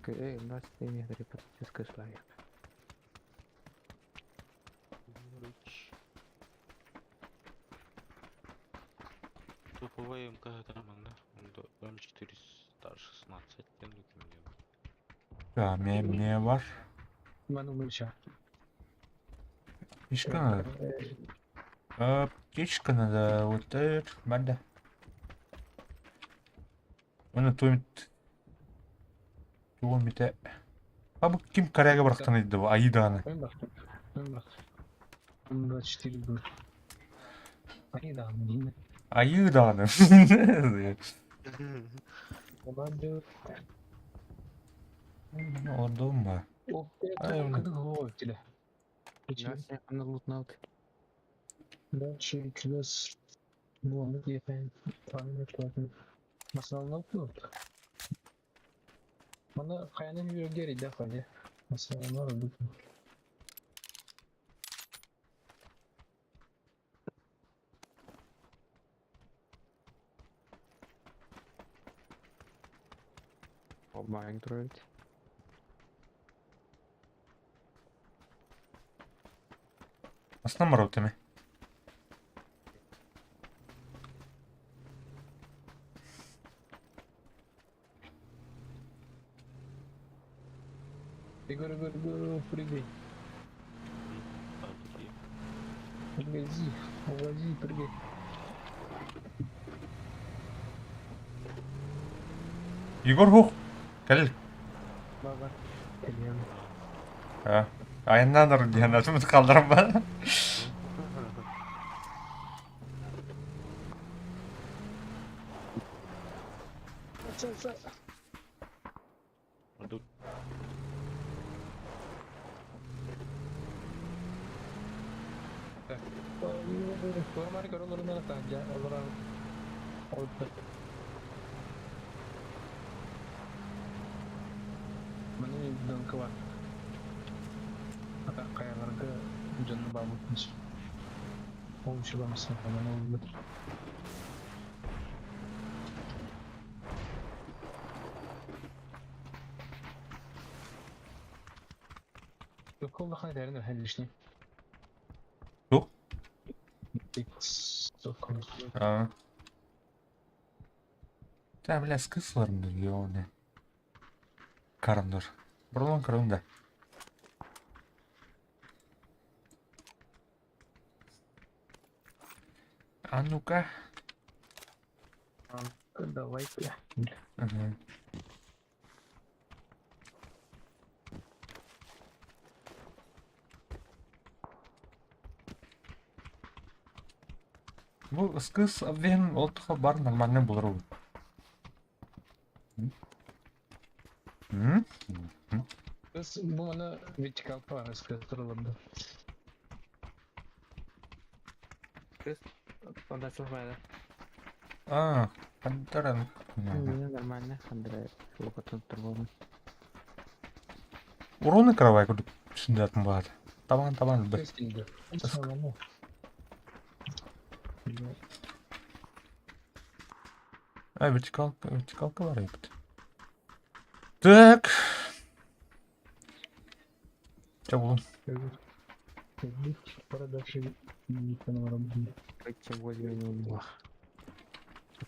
20 метров пацическая славя. Топовая МК таманда. М416 тен Ja, me var. Ben увеличаю. Ишка надо. Птичка надо. Вот это. Банда. Onu tuğumit. Tuğumite. Ha bu kim karaya bıraktın idi bu ayı dağını. Ben baktım. Ben baktım. Bunda 4 gün. Ayı da mı değil mi? Ayı dağını. Olabilir. Orada mı? Oh be, Aynen. kadın hava ötüle. Нас якында лутналды. Ben şey kilos bu onu diye ben tahmin etmedim. Nasıl anlatıyor? Bana kayanın bir geri de hadi. Nasıl anlatıyor? Olmayan duruyordu. Aslında mı rotemi? Прыгай. Halbuki Увози. Увози, прыгай. Igor Huk. Gel. Baba. Geliyorum. Ha. Ayındandır diye nasıl kaldırım ben. Sağ. Aduh, Mari kalau lu mana aja, orang out. Mana ini dong kuat. Agak kayak harga jangan bagus. Oh, coba masuk mana oldu. Yok oldu hani derin de işte. Yok. Çok Ha. Ya biraz kız var mı diyor o ne? Karın dur. Buradan karın da. А ну-ка. Давай-ка. Hı. Bu kız benim oltuğa бар нормальный bulur bu. Hı? Kız bu bana bir çıkartma var eskiştirildi. Terus pada survival. А, пантера. Ini nормально, Андре. Сколько тут торговли. Уроны кровай куды düşündürdüm bu arada. Taban bir. Kız geldi. Tamam mı? Ha vertikalka var yapıt. Так. Çabuk. Para дальше не понимаю. Чем возьми не убил.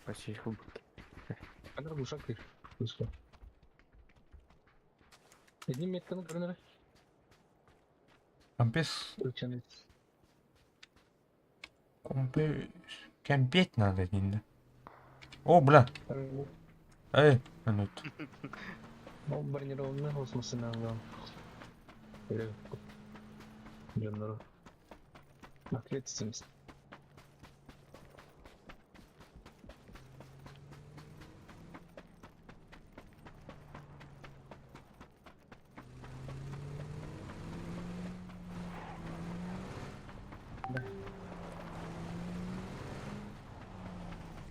Почти хубок. Kadar uşak bir. Uşak. Dediğim metkanı görünür. Компес. Ölçeniz. Кемпеть надо не. О, бля. Эй, минут. O bronirованный olması lazım. Böyle. Canları. Atletizm.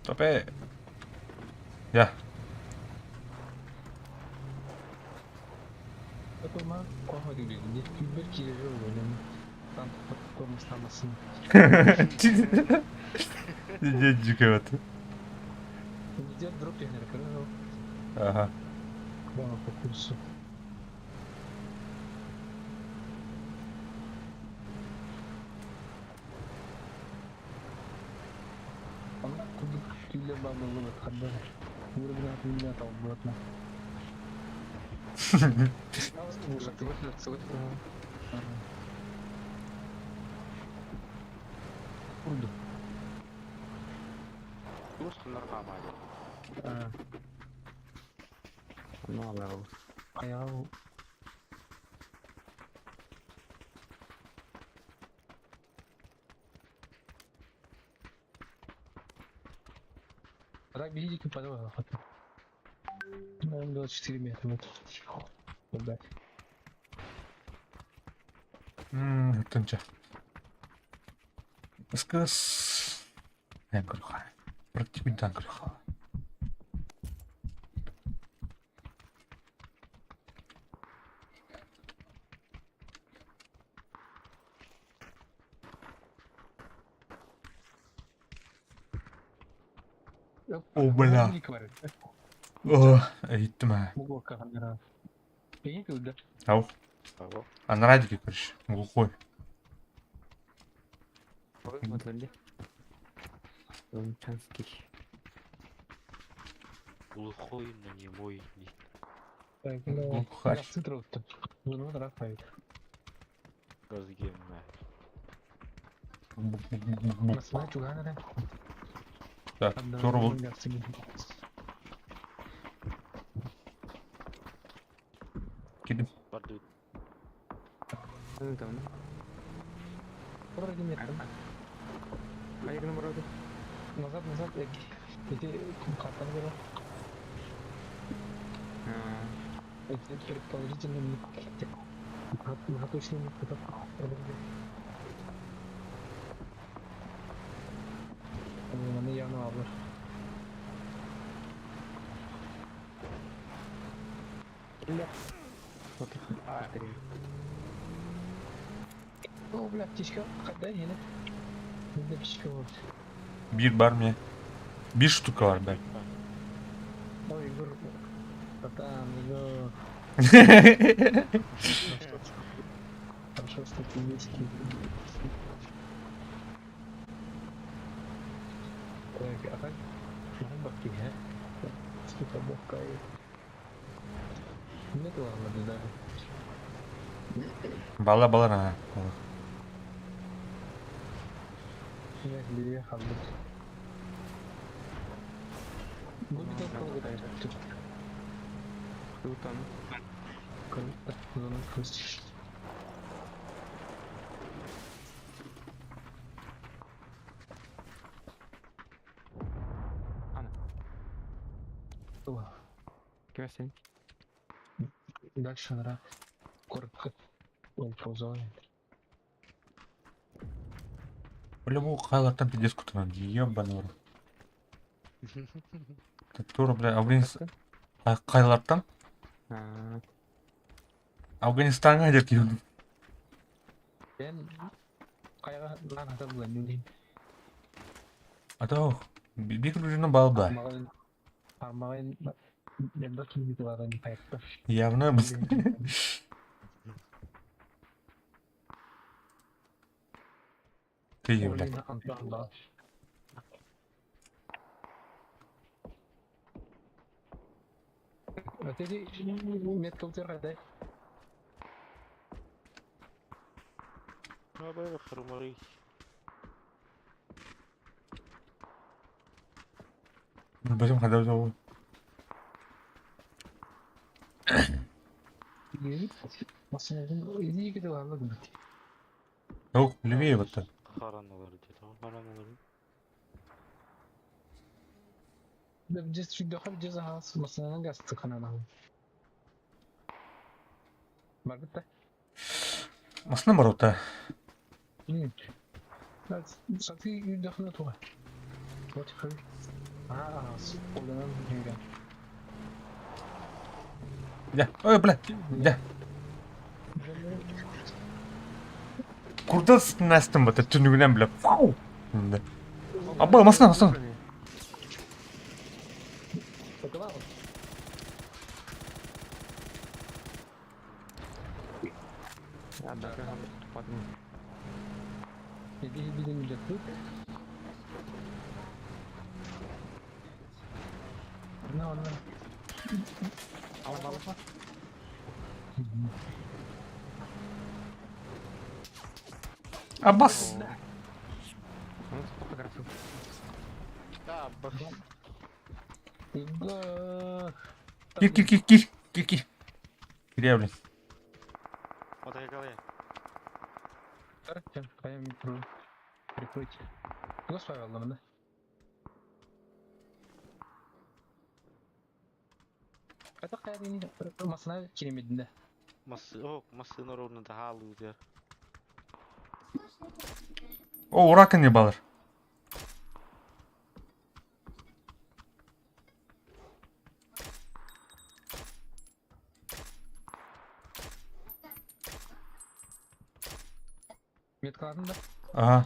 Tapi. Ya. Ama kuah diyor. Bir kilo oluyor. Tam tutmamız tamasın. Дедик вот. Где дроп я накрыл. Ага. Бана по курсу. Ama kuyla bağlı olur. Kadar. Vurgun atınca tabi bırakma. Vurdu. terus bener apa aja? Onu alalım. Ayağı. Рак видите, подавал. Наверное, 24 метра. Вот. Да. Ötünce. Iskız. En kırıkha. Bırakçı bir tane kırıkha. О, бля. Oh, gittim ha. Могу камера. Бегите туда. Ау. Ого. А на радике, короче. Глухой. Вот вроде. Лунчанский. Глухой, но не мой. Так, ну, Глухарь. я цитровал-то. Ну, вот раз поет. Разгемная. Насмай чугана, да? Так, Там, да, Торвал. ну, я в цене. Gidip. Пардон. Ну там. Вроде нет. Ayo nomor berapa tuh? Назад, назад. Эти картаны беру. Эти предположительно многоточными Оны явно алыр. Вот. Смотри. О, бля, птичка, когда yine? Burada птичка var. Bir bar mı? Bir штука var belki. Ой, Егор, братан, Егор. Хорошо, что ты есть. Так, а так? Бабки, а? Сколько бабка и... Нет, ладно, да. Bala bala ha. Bala. Я где халдым. Ну, где кого тут? Кто там? Круто, зона крыси. Ana. О, Kime sen? дальше нра. Коротко. Он ползает. Бля, bu kaylardan bir disk kutudan. Ебаный в рот. Тура, бля, Kaylardan Afganistan'a gidiyorum. Ben kayaga lan hata bulan dulu. Aduh, bir ucundan bağlı da. Parmağın yanda kim gitu var di kayakta. Явно. Ты, бля. Allah. Öteki net kalacak hadi. Ну, давай, хромарый. Başım kadar zor. Masanya iyi gitu var lan. Yok, levее вот так. Хараналар где-то. Хараналар. Да здесь чуть доход где захас масanya газ tıkanana. Margıta. Aslında var orada. Saksı yüzdahına tuğa. Вот хай. Қолданам жүрген. Gel. Ой, бля. Gel. Kurda sıkınlaştım bu da tünüğünden bile. Wow. Şimdi. Abba masana. Поколал. Ya da kan patım. Jadi bizim jatuh. No. Alam. Abbas. Onu fotoğrafı. Да, бах. Егор. Кир. Кире, блин. Отай қалай. Қайым прикрыть. Господи, Аллах'ım. Это қайын масына керемедінде. Масына ровно да халу дер. О, уракын не балыр. Меткалардың да. Ага,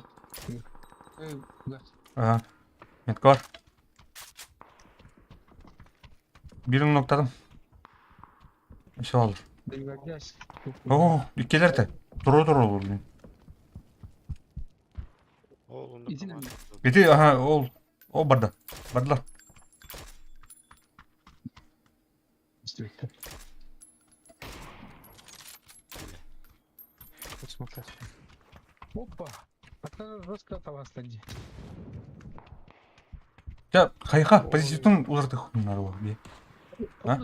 Газ. ага. Метка бар. Бірін ноктадым. Еще алыр. Газ. О, иккелерді. Тұру, блин. Ол онда Изин команда. Бети, ага, ол барды. Бардылар. Действительно. Смоктас. Опа. Это жестко тавастанди. Я, хайха, позиционный узырды хуйнары бар, бе. А?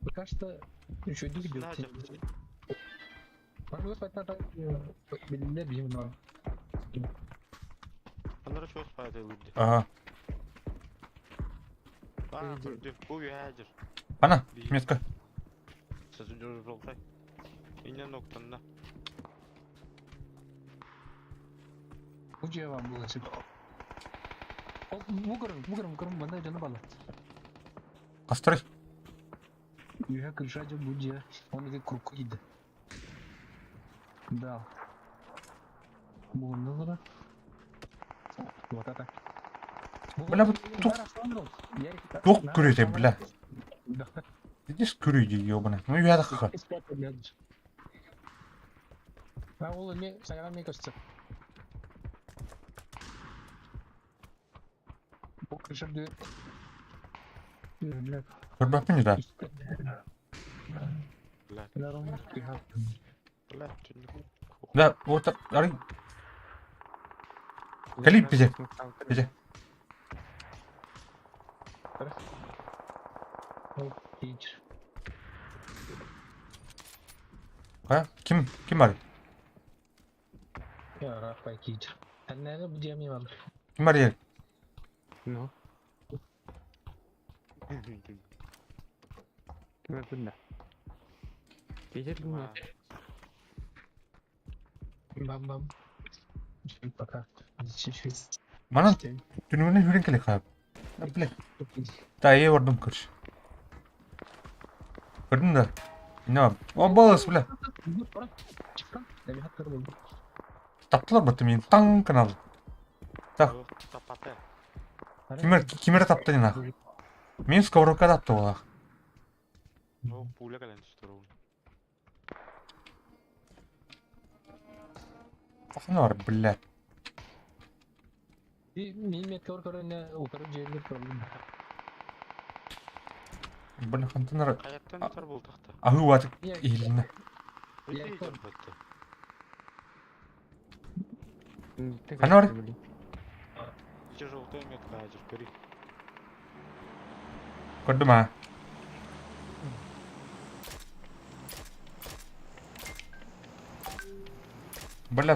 Пока что еще не видел. Надя, Может быть, это белинде bizim var. Onlara çok faydalı oldu. Ага. Aa, gördüm. Bu yahadır. Ана, метка. Sözün görür oltay. İnen noktanına. Bu cevap bu açık. Бугрым, мындай жаны бала. Қастырай. Үйе кіршаджы бұл же, оны де күркі еді. Да. Бұғынды ғыра. Вот это. Бля, вот тоқ көреді, бля. Видишь, көреді, ебаный. Ну, ұяды қыға. А ол не, саяға мне кажется. Бұл кіршарды... Бля. Көрбәппін еді. Bırak tünlük. Да, вот так, арай. Калип бизе. Бизе. Кейчер. А? Ким бар? Я Рафай Кейчер. Әлнәгі бұл жемей бар. Ким бар ер? No. Kime bunda? Gece bunda. Бам-бам. Şimdi пока. Чуть-чуть. Мана түнігіне жүрен келе қайып. Бля. Да, ие бардым көрші. Көрдің да? Не бар? О, балыс, бля. Çıktım. Навигатор болды. Таптылар бұтты мен таң канал. Так, Tapatı. кимер тапты не нахуй. Мен сковородка тапты ол ақ. O pula kalen tuturun. Қасына бар, бля. Мен метке оркарына оқырып жерлер проблема. Бля, қантынар Hayattan yeter bol taxta. ағы батып еліне. Я Öyle ikon. yapmadı. Ana var? İki желтый мет кайдыр кери. Көрді ма? Бля,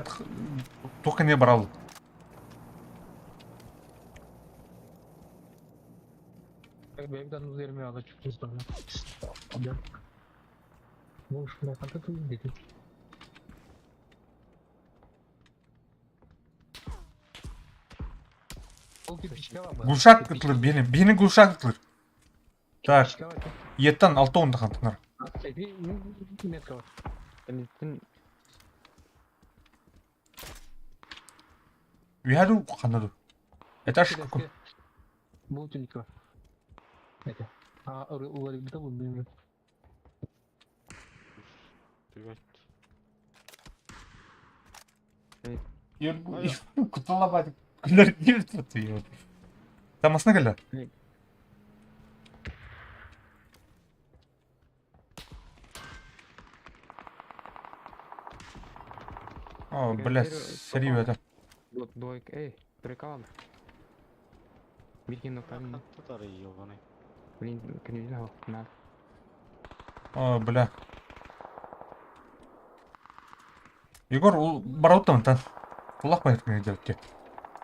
тоқы не бар ал. Бәйімдан өзеріме ала чүктіз бана. Да. Бұл шынай қанта түйін деді. Ол кепішке ала ма? Глушак қытылыр, бені глушак қытылыр. Так, Кепішке ала. еттен 6 онда қантынар. Метка бар. Бензин Үйәді қанады. Этаж көкім. Бұл түнекі бар. Әке. Олар біті бұл білмеймін. Evet. Құтыла бады. Күлер не тұрды. Тамасына кәлі. О, бля, сәри өті. Дойк, прикалам. Bilgin noktam. Tutar iyi yolunu. Блин, книжный хал, надо. О, бля. Егор, ул бара оттамын. Улақ байыртын еделікке.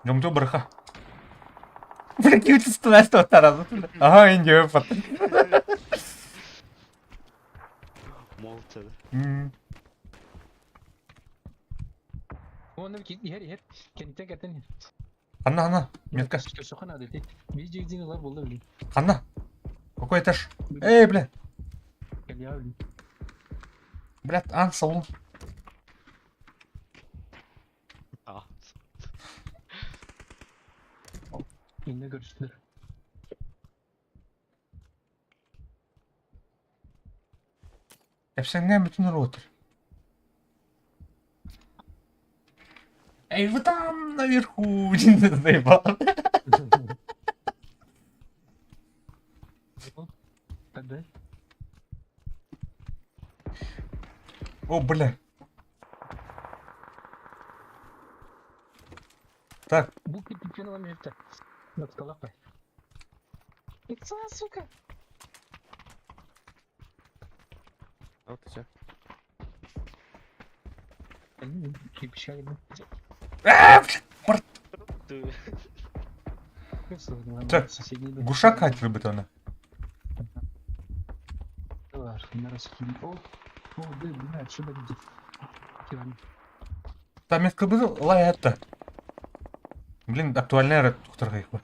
Жомжо бырыха. Бля, кеуті стынасты оттаразы. Ага, енді өп баттын. Молча да. Onu her kendine geldin. Қанна, метка. Köşe надо идти. Biz cegzini var buldu bile. Қанна. Какой этаж? Эй, бля. Gel ya bile. Блядь, саул. А. Yine görüştüler. Эпсеңнен бүтін ұры отыр. Эй, вы там наверху. Заебал. Hadi. О, бля. Так, Bu kütüphane var mı hepte? Bak salak be. Sana suka. Al тача. Bir şey geldi. Ты. Так, гушак хать выбытана. Var. Bunlar sıkıntı. Oh. Oh, bunlar şurada bir. Kiran. Там метка был, лай это. Блин, актуальная ред, доктор Гейхба.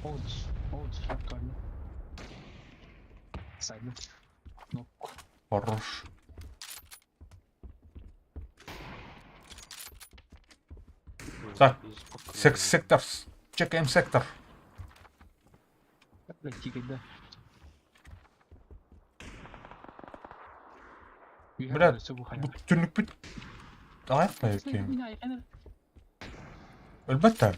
Olds. Olds. Aktuально. Silent. No. Хорош. Так, сектор. Чекаем сектор. Belki geldi. Бля, түнік бүт. Аяқ па екен. Әлбәттә.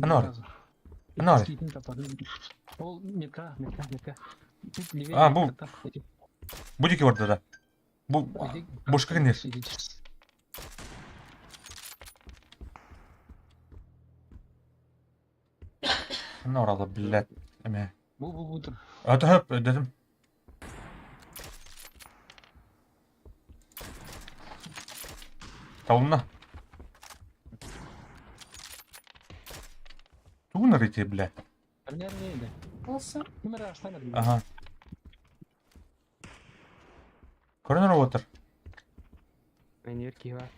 Ана бар. Ана бар. Ол метка. А, бұл. Будики бар да. Бұл бошқа кендер. Ана оралы, блядь. Әме. Bu dur. Аты höp, dedim. Тавылна. Тугын рейте, блядь. Нерede? Olsun. Numara açsana. Ага. Көрінір отыр. Мен еркек бар.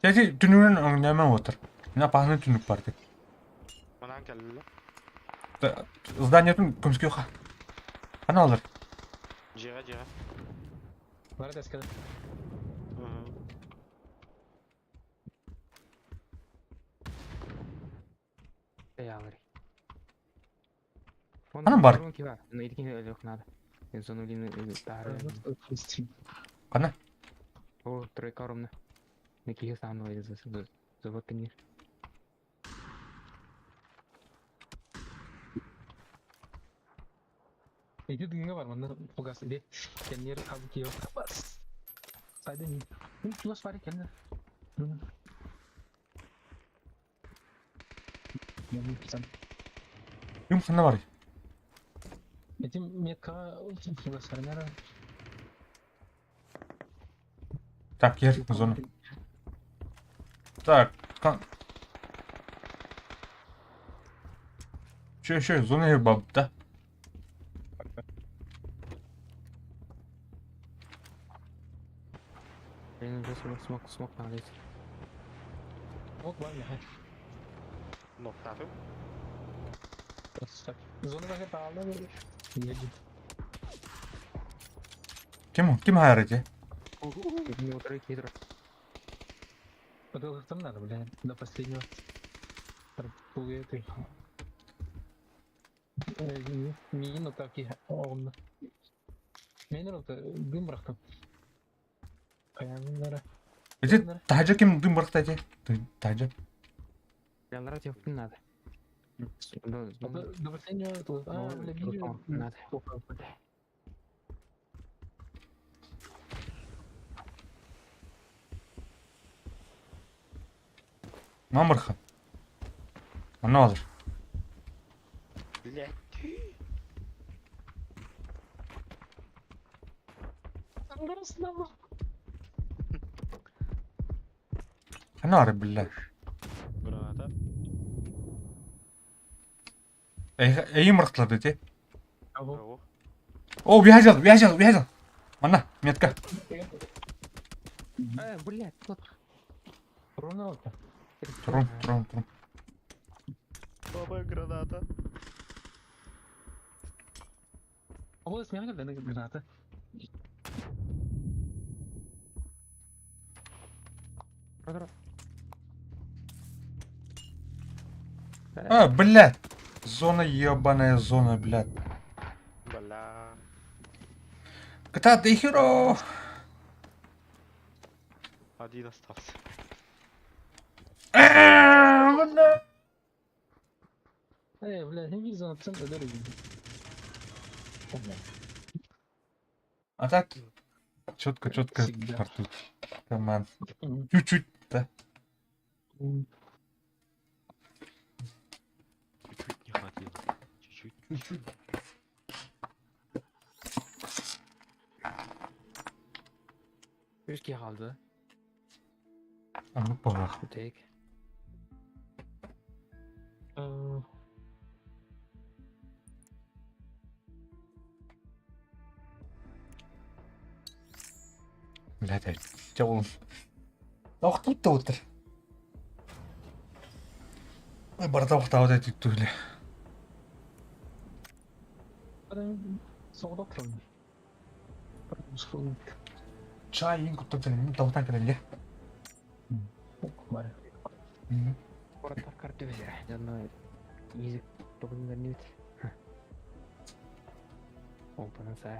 Жәде түнігінен өңнемен отыр. Мына пахны түнік бар деп. Манан келді. Зданиятын көміске қа. Қана алыр. Жиға. Var da eskiden. Ягори. Анам бар. Но еркек жоқ надо. Мен соны білеймін бәрі. Қана. О, тройка ровно. Некие самые завод конечно. Itu dinga var mı? Fugas ide. Kendir kabul ki yok. Bas. Sadece ni. Ini plus var kendir. Yani sen. Юм қана бар. Этим метка fugas var nere? Так, ер зона. Так, Че, зона ер баб, да? Benim de smoke надо. Yok var ya. Ноқтатым. Zonu da hep ağırlı böyle. Yedi. Кем хайр ете? Не тройки идут. Потом там надо, блядь, до последнего. Пугает ты. Мину такие, он. Мені дым бырақтым. Каянлары. Ете, тажа кем дым бырықта ете? Тажа. Yanlara tepkin надо. До последнего, видео. Надо. Мамырхан. Мына алыр. Блядь. Ана ары билля. Граната. Эйм мыртылады те. Abo. Кого? О, вязал. Мана, метка. Блядь, тут. Ровно вот. Турум. Баба граната. Abo ismi geldi ne granata. Блядь. Зона ебаная зона, блядь. Бля. GTA ты херо. Один остался. Бля. Бля, не вижу на центре дороги. А так четко Всегда. картуч. Команд. Мгм. Чуть-чуть, да. Чуть-чуть не хватило. Чуть-чуть. Üçge kaldı. Ну, пора. Tek. Э, Блядь, жауын. Тоқтап та отыр. Бар тоқтап отыр түгілі. Adam soğuda oturalım. Soğuk. Чай ең көп тоқтап тоқтан кірелге. Var. Orada kartı bize. Canına yüzük dokunlar nüt. Open say.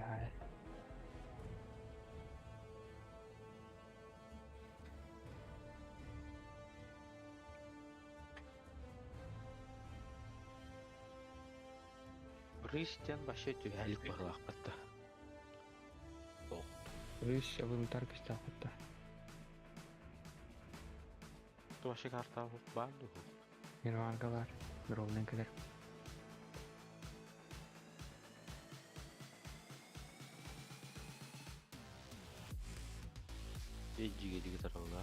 Рыштен вообще тюгәлик бағылақ бітті. Рыш, я буду так писать. Вообще карта бар ду. Benim arkalar. Bir olmayan kadar. Ejjiге диги тараула.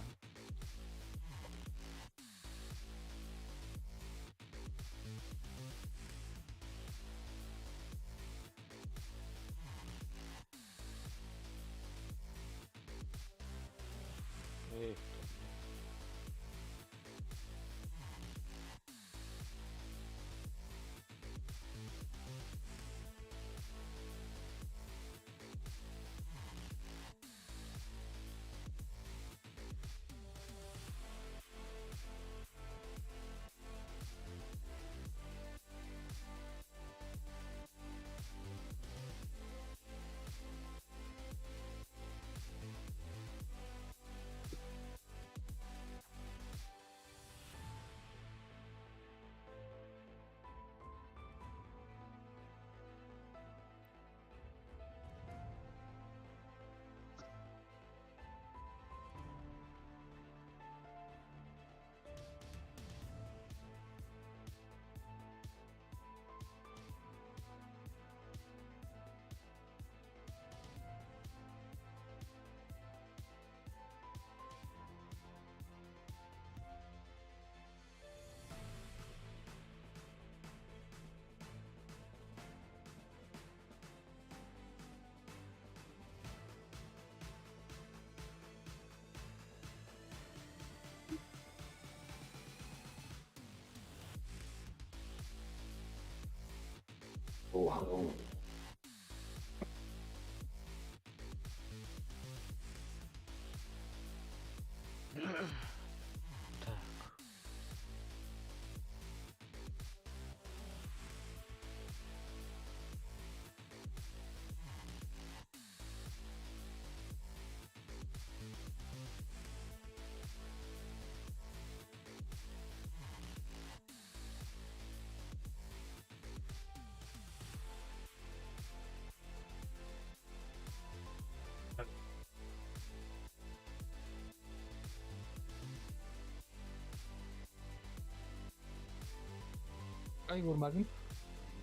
Ай görmedin.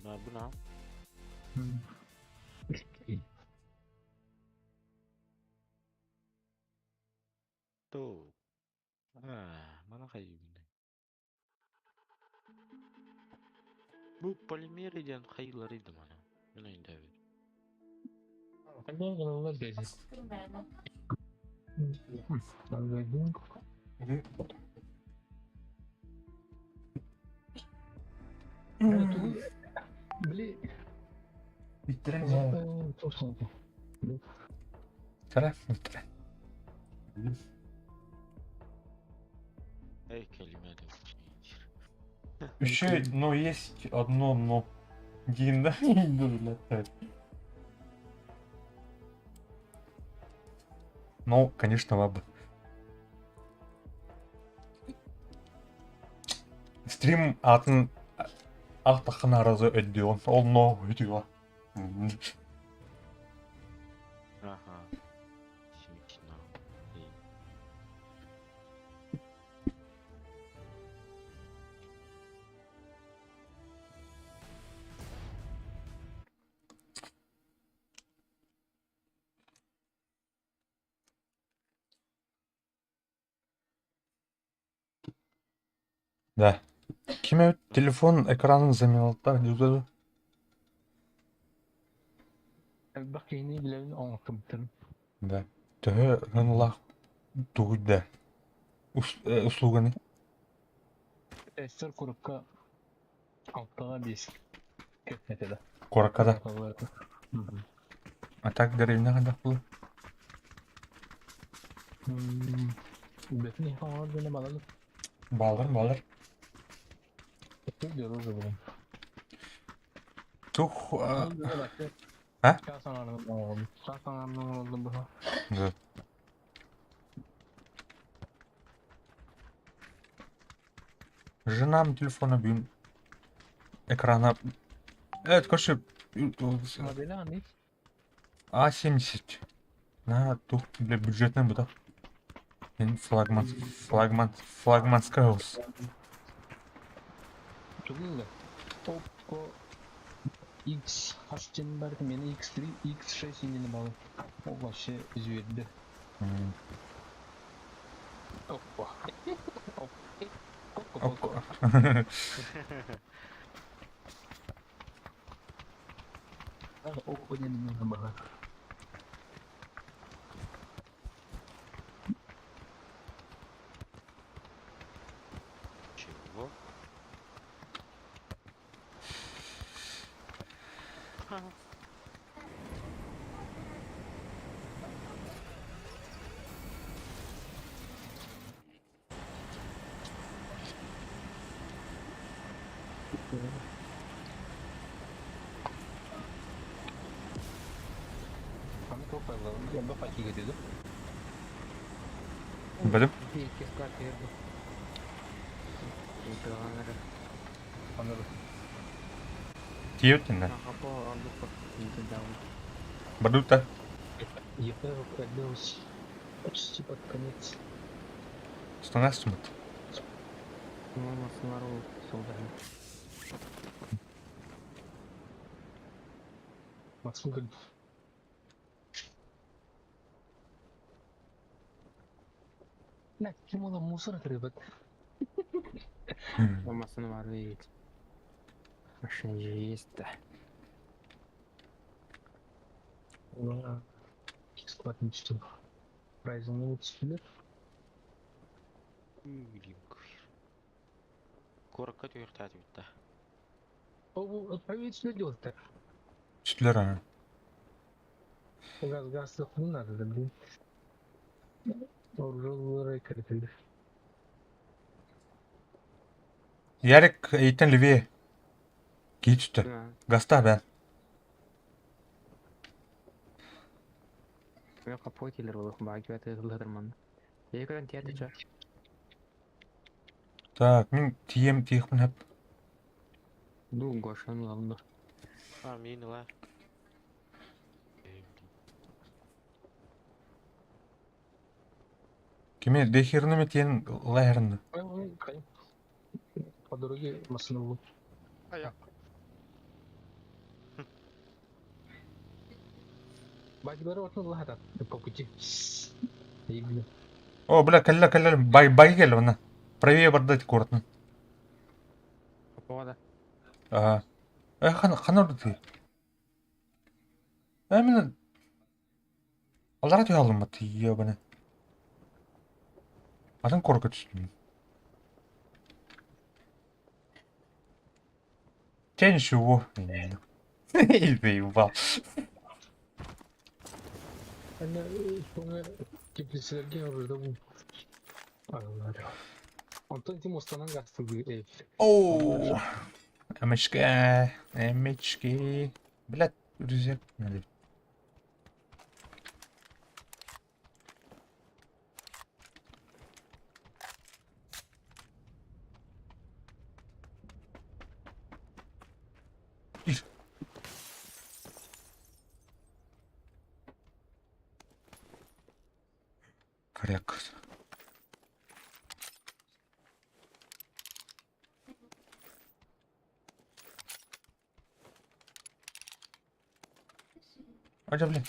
Bu ne? Tuh. Mana kayak gini. Bu polimer edilen kayılarıydı bana. Ben aynı abi. Hadi kanallar dedi. Sıkın beni. Ben verdim. Evet, bili Bitirelim ya. çok soğuk. Taraf bitirelim. Эй, kelime de. Еще, но есть одно но. Гинда. Ну, конечно, ладно. Стрим атын ақтақын аразы өддіон. Ол но өдіға. Ага. Смешно. Эй. Да. Кime телефон экранын замелаттар жүзеді. Bak yeni bileğini anlattım bitirin. Да. Төхі ғынлақ дуйда. Услуганы. Ester kurukka alttağa bir kötmete Коракада. А так деревня қадақ бұл. Betini hava dönem alalım. Балыр. Kötü diyoruz o zaman. Тух... Ha? Ha? Sağ sanarından oldu bu. Да. Женам телефона бүйін экрана... короче, Modeli hani? А70. На, тух для бюджетный бутак. Флагманская olsun. Çok iyi de. Oppo X hasçının belki beni X3, X6 ingini bağlı. O başı üzüldü. Oppo. Oppo. Oppo dedim ben bana. Чего? Bana çok fazla. Ben bak hakik ediyordum. Біліп, İki squat verdi. Yıkılganları. Anladım. тиет енді. Kapı aldık bak. Yıkıl down. Бадута. Ехал, продлилось почти под конец. 112 мут. Мама снару солдаты. Максим говорит. На, чему нам мусор ребят? Mamasını var ve машина же есть да. Ona squat мечту. Прайзını uçtular. Блин, Коротко тюртат битті. O отправить делать-то. Sütler ana. Gaz sıkıntı nerede bileyim. Orada kaliteli. Ярик, eğitim Livie. Giy sütü. Gasta ben. Ve kapı gelir olur. Bagi ve tığılırman. Yıkıdan tiyatı. Так, мен тием тиекпін hep. Ду Гошаны алды. Мені ла. Кеме дехеріні ме тиен лайырынды. По дороге машина был. Аяқ. Бадибары отын лахатат по пути. Именно. О, бля, калла, бай кел вона. Правее бардать кортын. Ода. Ага. Хана урды ты? Мен алара түйалым ба ты, ебаны. Атын корка түстім. Тебя ничего. Заебал. Ana sonra kipliçilerge orada bu. Allah. Антон Тимостанан гастырды эв. Оу. Эмечки. Блядь, рюкзак надо. Коряк. Hadi блин.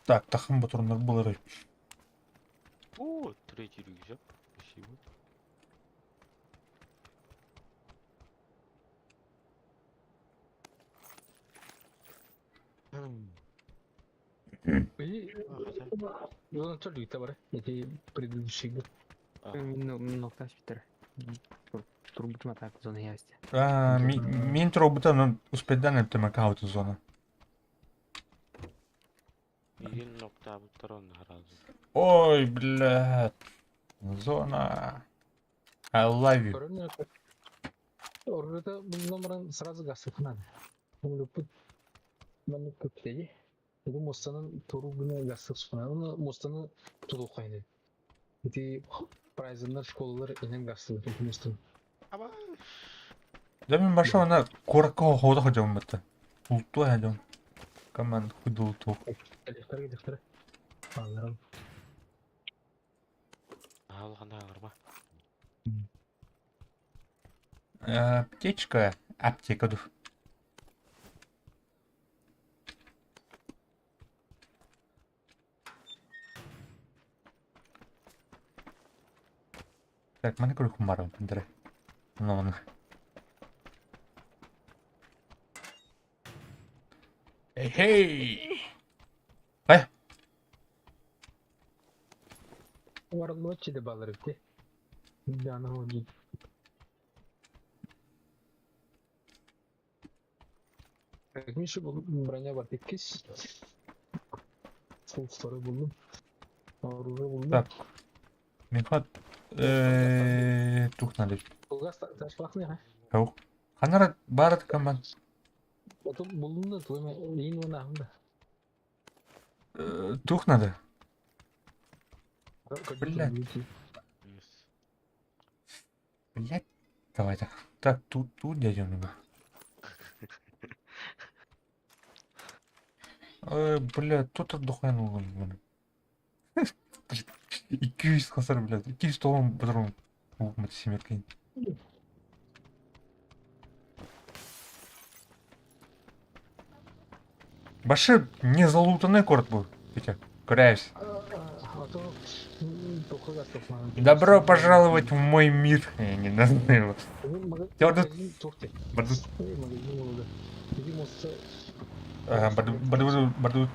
Так. Так, тахым батурнар булары. О, третий рюкзак. Спасибо. И он что ли товар? Эти предыдущие год. Нокташ битер. Турбутма так зона ясти. Мен роботан успедан эптема кауту зона. Един нокта второй разу. Ой, блядь. Зона. I love you. Короче, орда бұл номеран сразу гастырды надо. Он люпит. Мен көптеди. Bu Mostan'ın toruguna gazsız falan. Onu Mostan'ı tutup kaynadı. Эти прайзындар школалар инен гастырды. Мостан. Aba. Да мен баша ана коракка хода ходам бата. Улту ядам. Каман худулту. Электр. Анларым. Алғанда ағырма. Аптечка. Аптека dur. Так, mana kudu kumaran pendere. No. Hey. Var ночи de балар эти. Дана ходи. Миша bu броня var 8. Full story buldum. Aurora buldum. Так. Мехат тухнали. Ulgas taşlak ne ha? Yok. Kanara barat kaman. Otum buldum da tulama yiyin ona hamda. Тухнады. Бля. Yes. Блять. Давай так. Так, тут дядем его. Бля, тут отдухаем его. 200 hasar bile. 200 tohum bırakın. Bu maçı simerkeyin. Başı не залутанный город был. Петя, куряюсь. Добро пожаловать в мой мир. Я не знаю его. Барду.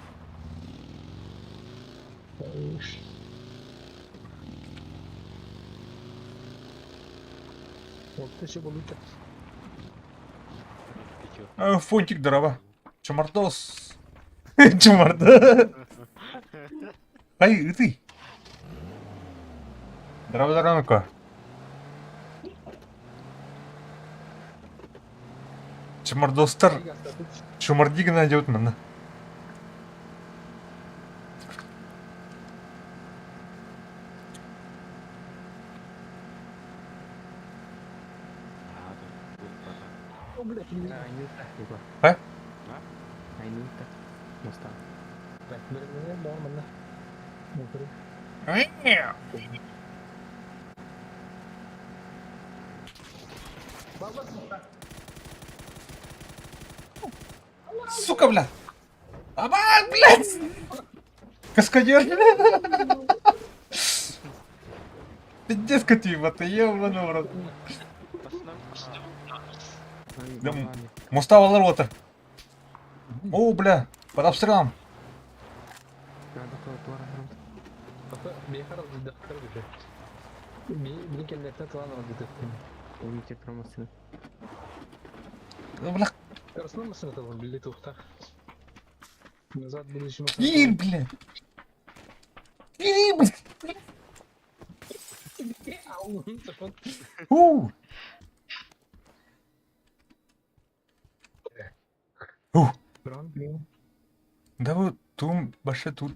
Фунтик дрова. Чумардос. Чумарда. Ай, ты. Дрова ну-ка. Чумардостар. Чумардига найдет меня. juga. Hah? Nah ini tak Mustang. Так, бәріміне бар мына. Motor. Сука, бля! Абак, блядь! Каскадер! Пиздец, скотина-то, ебаный в рот. Да, Мустава отыр. О, бля, под обстрелом. Надо keluar. Apa, biar harus didaftar gitu. Ini kelihatan tuh orang didaftar. Ini cek promosi. Бля, Karısına mısın atalım bildi tuhta. Назад будущему. Кирилл, бля. Кирилл, бля. У. Бран, блин. Да вы тум, башы тут.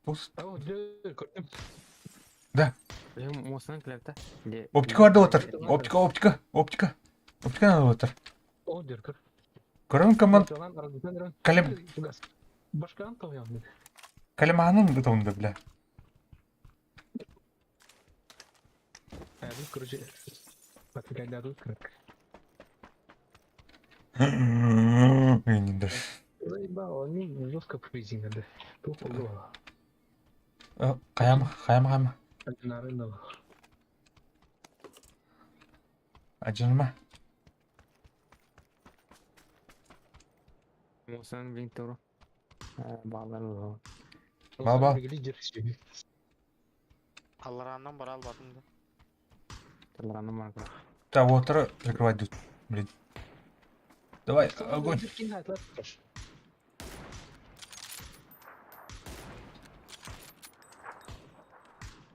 Пуст. А вот gördüm. Да, Ya Mustang kelihatan. оптика vardı отыр. Оптика надо отыр. O diyor kır. Көрін команд Kalem. Başka an tavıyorum dedi. калиманың бутонда, бля. Abi kırıcı. Patlıkayla adı kırık. Енидер. Заебало, они жестко призинали. Тупо было. Қаяма. На рынок. Ajınma. Mustang bin turun. Bağlar. Baba. Лидер себе. Аллараннан бара албадым да. Телеграмм марка. Да, отыр закрывать тут. Блин. Давай, огонь.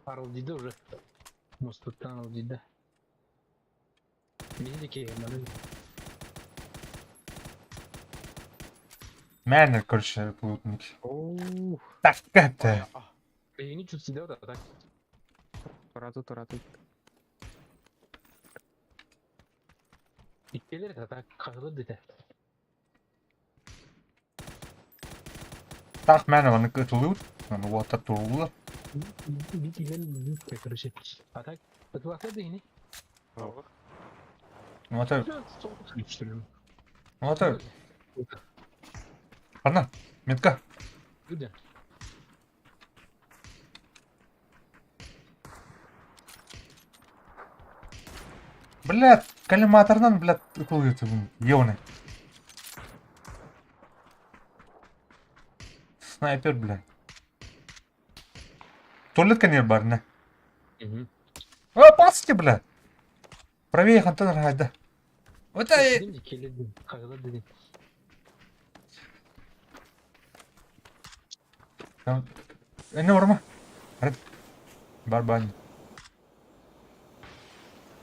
Арл дейді уже. Мостуттан ал дейді. Мені ке, мені. Мәрнер, короче, плутник. Oh, Так, это. Ені чуть сидел да так. Турату. İtteler de tak kağılı dedi. Так, мәрнер, оны көтілуд. Оны отыр тұрулы. Bir ileri büyük be karışı. Atak. Atı da yine. Отыр. Soğuk geçtiriyorum. Отыр. Арна, метка. Güzel. Блядь, коллиматордан, блядь, укылыты, ёбаный. Снайпер, блядь. Туалет, конечно, бар, не? Пасти, блядь. Правее хантан райда. Вот это... Dedim ki kirledim. Kağılı dedim. Ne var mı? Hadi. Барбань.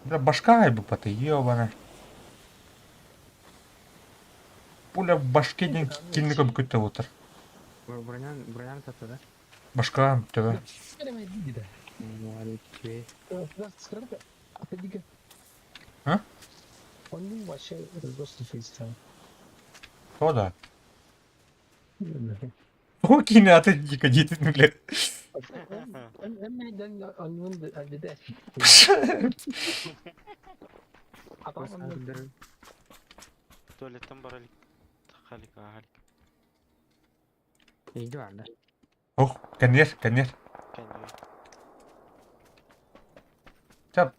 Бля, башка ебаный, ёбаный. Пуля в башке не кинула какой-то отыр. Бронян катты да? Башка, тövbe. Söylemedi dedi. Muhalif. Biraz sıkıntı. Atletik. Ha? Onun başı dostu FaceTime. О, да. Окей, не ты дико дитит, блядь. Hemen onun dedi. Adam onun Туалеттен бара алик. Халик халик. İyi vardı. Ох, коньер. Кенде. Чап.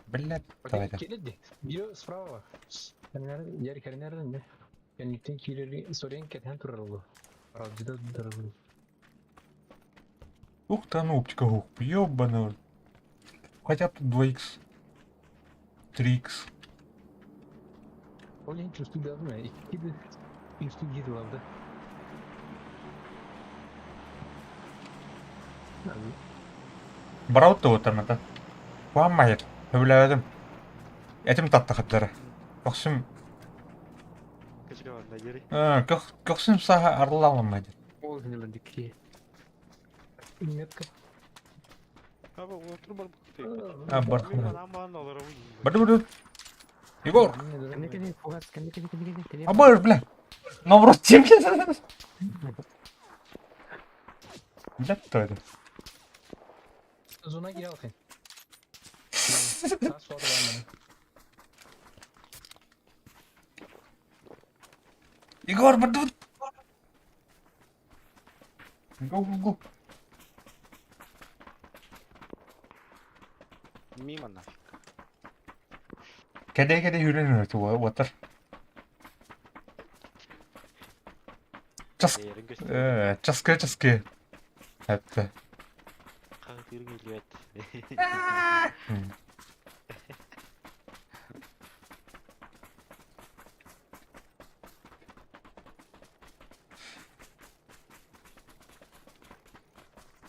Блядь, давай. Kilidi. Biri sprava var. Yer nereden ne? Yani yükten kileri soruyan keten turarlı. Aracıda durarlı. Ух ты, ну, оптика, ух, ёбаный. Хотя бы тут 2х. 3х. Onun hiç üstü lazım ya. İki de üstü geri aldı. Abi. Бараут та отыр, мата. Куамайыр. Өбіләдім. Әтім татты қыптары. Көксім... Кечке банда гери. Көксім саға арылалымайды. Ол гнилы дикие. Метка. Аба отур бар букты. бар. Мен аман алар. Барды. Егор! Кенде фугас, кенде. Обоешь, бля! Наоборот, тебе. Бля, кто это? Zona gir bakayım. Sağ solda var benim. Егор, подут! Го-го-го! Мимо нафиг. Кәде үйреніп отыр. Değerin göster. Часка. Әпті. Қағытыр келет.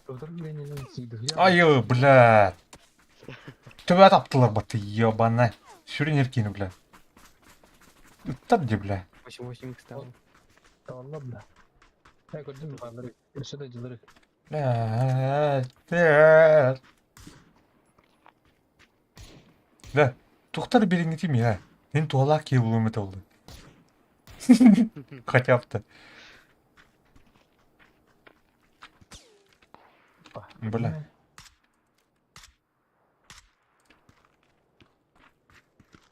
Öldür beni lan sıydı. Айы, бля. Төбе таптылар баты, ебана. Шүрен еркені, бля. Üttad de, bля. 8 кстати. Tamam bla. Ya gördün mü bağları? Irşad acıları. Бля, тоқтар беріңі тиме, я. Мен туалақ кел болуым это болды. Хотя бы. Бля.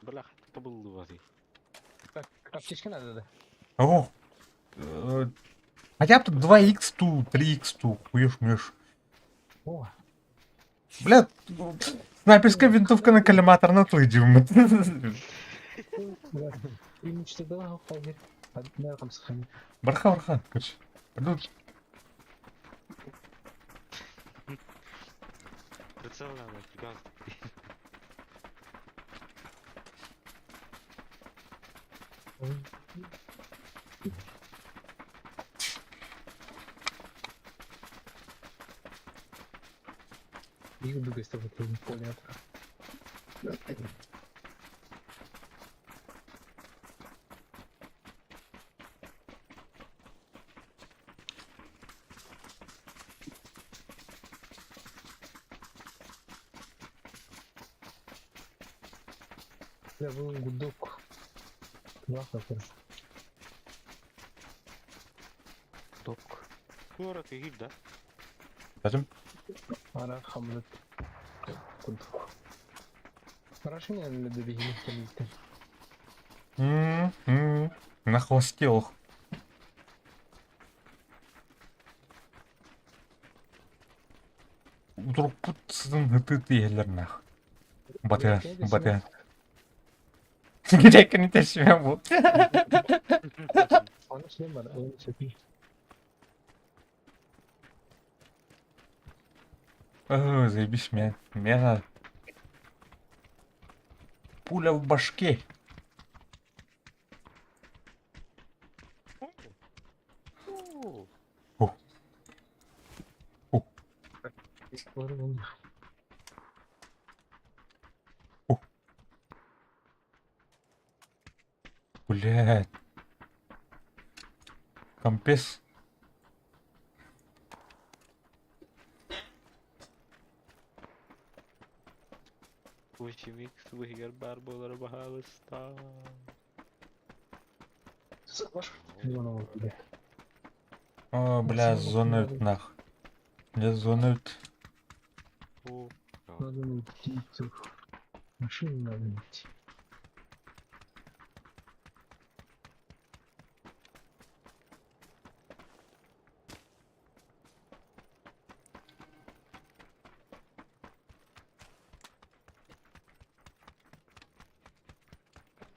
Бля, это был лывазый. Bak apteşke nerede de? О. Хотя бы 2х ту, 3х ту, хуешь-мешь. О. Бля, снайперская винтовка на коллиматор на твой дюйм. İlmişte de var hadi. Hadi ne yapalım sıkıntı. Барха, короче. Пойдут. Представляю, гигантский. Bir gün bir göster bakalım. Polya at. Ya bu gudok. Bak bakalım. Док. Скоро ты гиб, да? Пойдем. Ara hamlet. Gudok. Хорошо, я не добегу полетел. На хвосте. Вдруг путсың ты ерлернах. Батя. Грека не тащим был. Onu şey var, onu çekeyim. О, заебись, меня. Пуля в башке. Doğru onu. Блядь. Компес. Ученик своих барболар бахалыста. Savaş. Ne ona oldu be. О, бля, зона нах. Бля, зона. О, Надо найти эту машину, надо найти.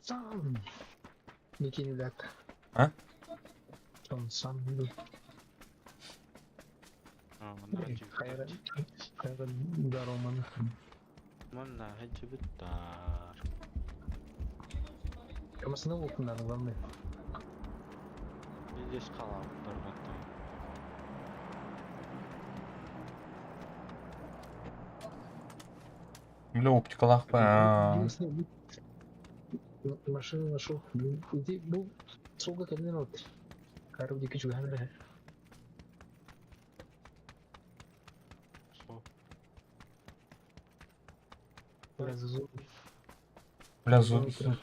Сам. Никини дак. А? Он сам был. Хайран. Хайран Дароман. Манна хаджибиттар. Кемасына оқындар, главное. Мен здесь қалам тұрғатты. Бля, оптикалах па. Машину нашел. Иди, был солға келген от. Қарып деке жүгән бе. Со. Biraz zor. Бля, зона.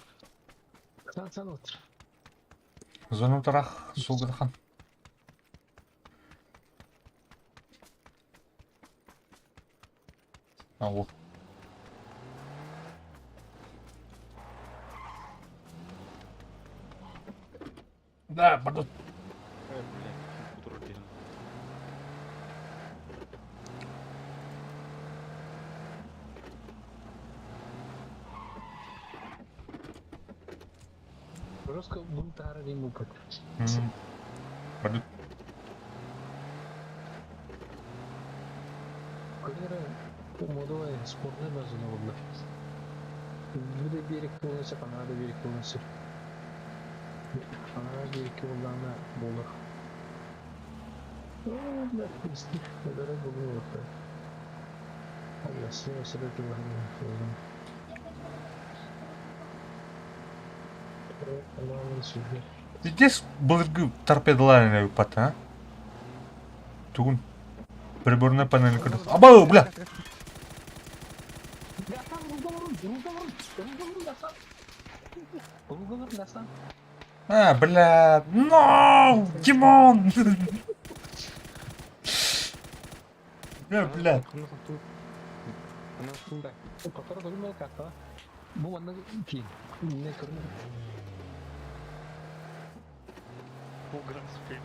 Sen otur. Зону тарах сулгахан. Ау. Да, пардон. Блядь, кудро делал. Просто бунтара не мупат. Пардон. Көлері молодой спортная база болды. Burada берек болмаса, қанада берек болмаса. Қанада берекке болғанда болар. Да, пристив, это было вот. Я себе это говорю. Здесь былыргы торпедаларына упат, а? Тугун. Приборная панель кырдык. Абау, бля! А, бля! No! Димон! Бля. Кымнасында. Который тоже был как-то. Bu bana ki ne kırmızı. Bu grafik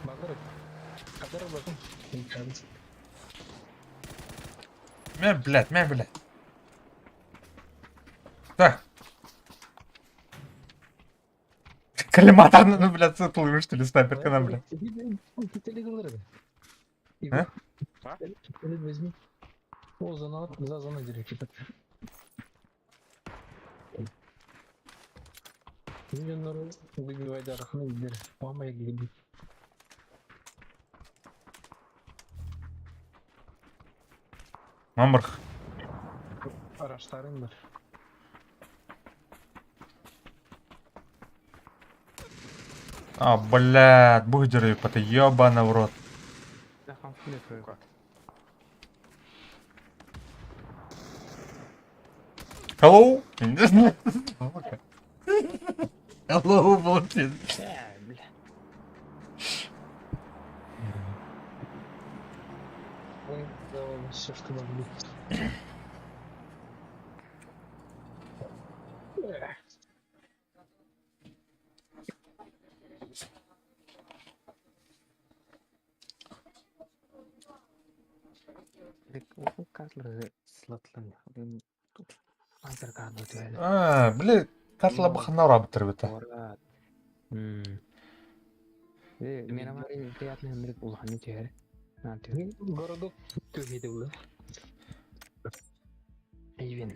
Bakar. Kadar bakın. Мен, блядь. Так. Коллиматорно, блядь, цепливый, что ли, снайперка нам, блядь. А? А? Возьми. O zaman zazana gerekiyor. Milyonları выбивать арқаны билер. Мамай gibi. Мамбарх. Araçların var. А, блядь, бургеры, это ёбаный в рот. Да, хамфуне твоего. Hello? Hello, bullshit. Бля. Мы сделали все, что могли. Ол карталар сылатлан. Ансар карты өтеді. А, блядь, картла бахана работает это. Орат. Мен амары приятный мрик улхан өтеді. Нантер. Городок төгеді бұл. Ивен.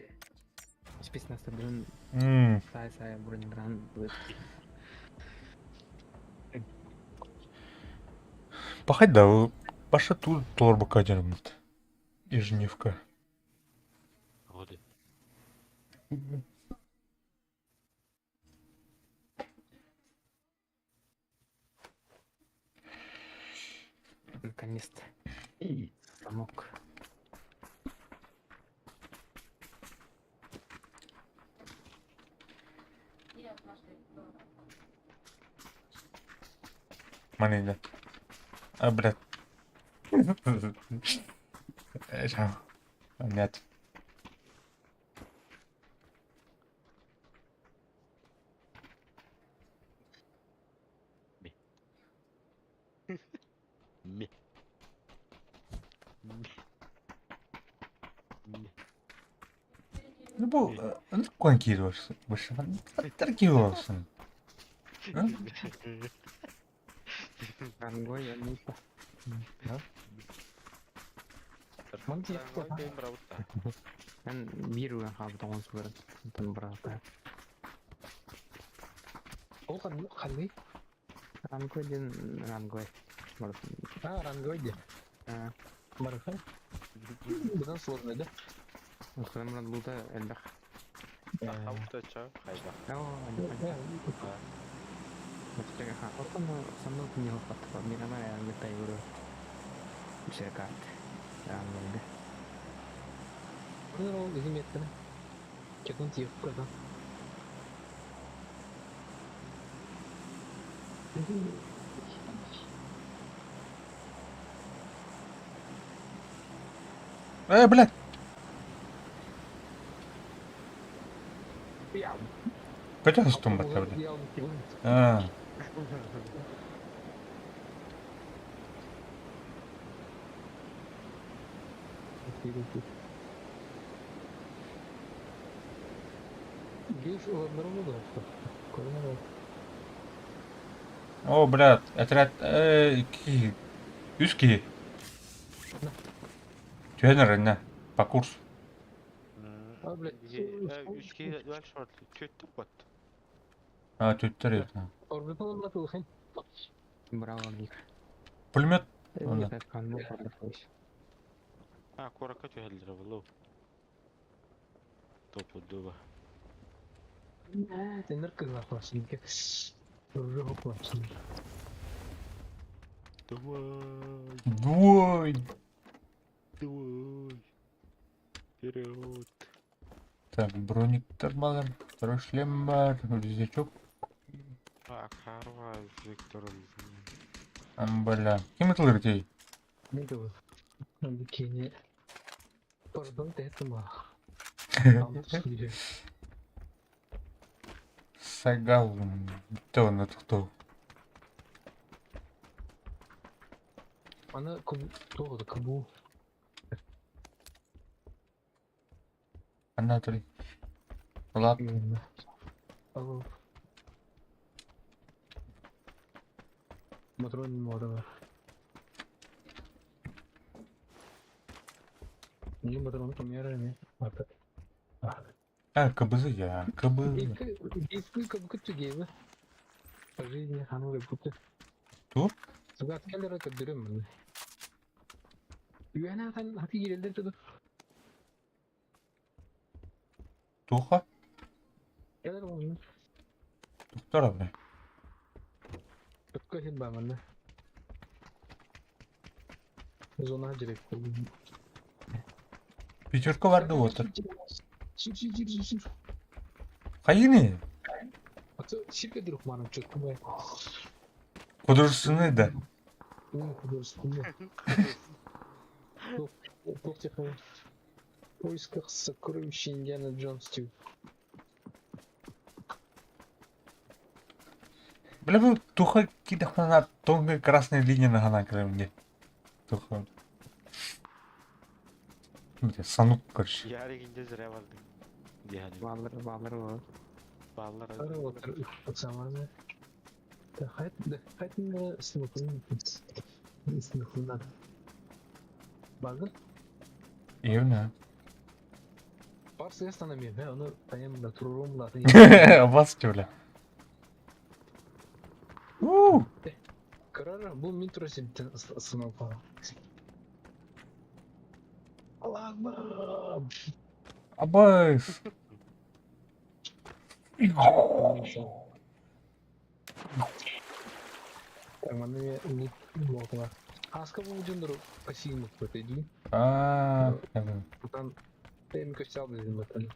Спецназда бүгін сай бұрындыран өтті. Пахать, да, Паша тут торба дернут. И жнивка. Ходи. Наконец-то. Помог. Манейда. А, блядь. Нет. Ми. Ну, был, ну, конкировался. Больше, отторгивался. Рангой я не по. Мантия. Game браутта. Мен биру хабыта он субар. Тон брата. Ол қандай? Рангой ден рангой. А, рангой де. Барха. Бұдан сложный, да? Көлемран лута элбах. Ауто ча хайба. Мустага ха. Отан самно не хапта. Мина ма я не тайгуру. Серкат. Рангой. Бұл ол қызметтіні. Кетон тиеп кырдан. Блядь! Я. Kaça hastım bak Автомобиль tabii. я алып келем. Ha. Гейш оlanları oldu da. Koymadı. О, брат, отряд 2. 100 ки. Тюнер, не, по курсу. А, блядь, 3 kere dual short. Kötü bot. А, тюттер yok. Орбитал olmadı bakayım. Браво, Ник. Пулемет. Не так, ну, подохлась. Ha koraka tüheldir valla. Topu duva. Sen nerede bakmasın ki? Orada bakmasın. Давай, Двой. давай. Вперед. Так, брониктер бар, второй шлем бар, рюкзачок. Harva Victor. Бля. Kim kılır değil? Ne de bu? Bir kere. Pardon dedim ha. Сагал. Кто на кто? Ana doğru kabuğu. Анатолий. Ладно. Bilmem ne. Al. Motorun moda var. Niye motorunu kamera ne? Artık. Кабызы я, кабызы. İlk kabuktu gibi. Жизнь hanım kabuktu. Тут? Sugat kendere kadırım ben. Yühena sen hati girildir tudu. Туха? Gelir onu. Туктар абы. Tutku hin ben bende. Zona direkt koydum. Пятерка vardı отыр. Sür. Кайыны? Atı şirket direkt manım çıktı be. Художественный да. Ne kadar Çok тихо. В поисках сокровищ Индиана Джонс Тю. Бля, bu Туха кидах на тонкой красной линии на ганакре мне. Туха. Бля, санук короче. Yarı gince zire vardı. Yani Баллар var. ballar Ara otur. Отсаманы. Да хоть не смехуна. Bagın. Евна. Парсы я станамием, onu таем да турурум да. Бас бля. Karar bu mitrosim sınav falan. Allah akbar. Абайс. Tamam ne bloklar. Aska bu ucundur pasif mutlu değil. Buradan benim köşe dedim bakın.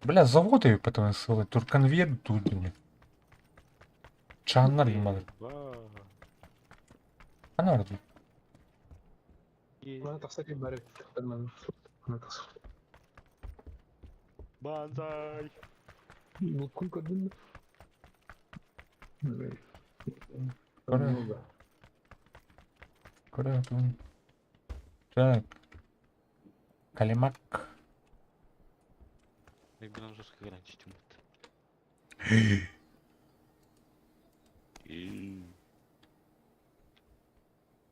Бля, заводы потом ссылать. Тут конвейер тут, блин. Чаннар ебаный. Ana vardı. Bana taksak bir bari bilmem. Bana taksak. Banzai. Bu kuy kadın mı? Evet. Kore. Куда тут? Так. Калимак. Ben biraz жестко граничить умеет.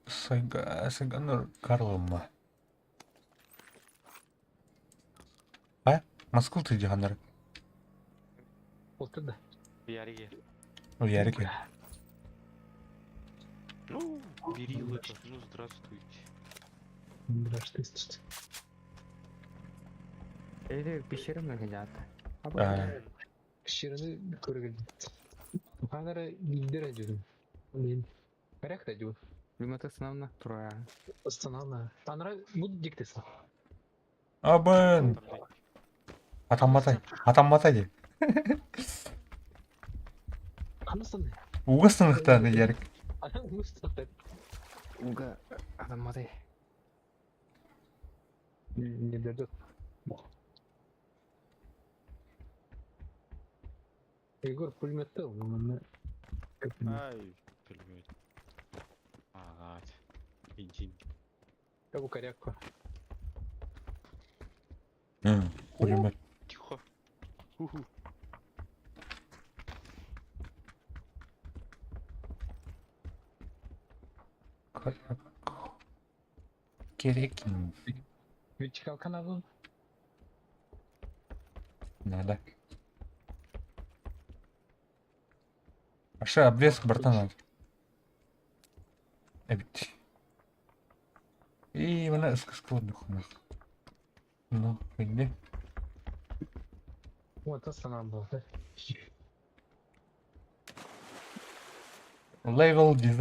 Сайганор Карлома. Москву ты Диганар. Otur da. Bir yere gel. O Ярик. Ну, бери это. Ну, здравствуйте. Biraz test. Öyle pişirim mi zaten? Şirini körgün. Bu kadar bildir ediyorum. Ben merak da ediyorum. Климата основна троя. Останавливаю. Танра буду диктеса. Абын. Атамбатай де. Қанысың? Угысыңықтан ерік. Адам мұстық. Уга адамадай. Не дадут. Егор пулеметті оны Ай, пулемет. Ага, бензин. бұл коряк. Пулемет. Тихо. Ху-ху. Керек. Вертикал канал. Надо. Аша, обрезка, братан. Evet. И бана складных у нас. Ну, иди. Вот останам был. Level design.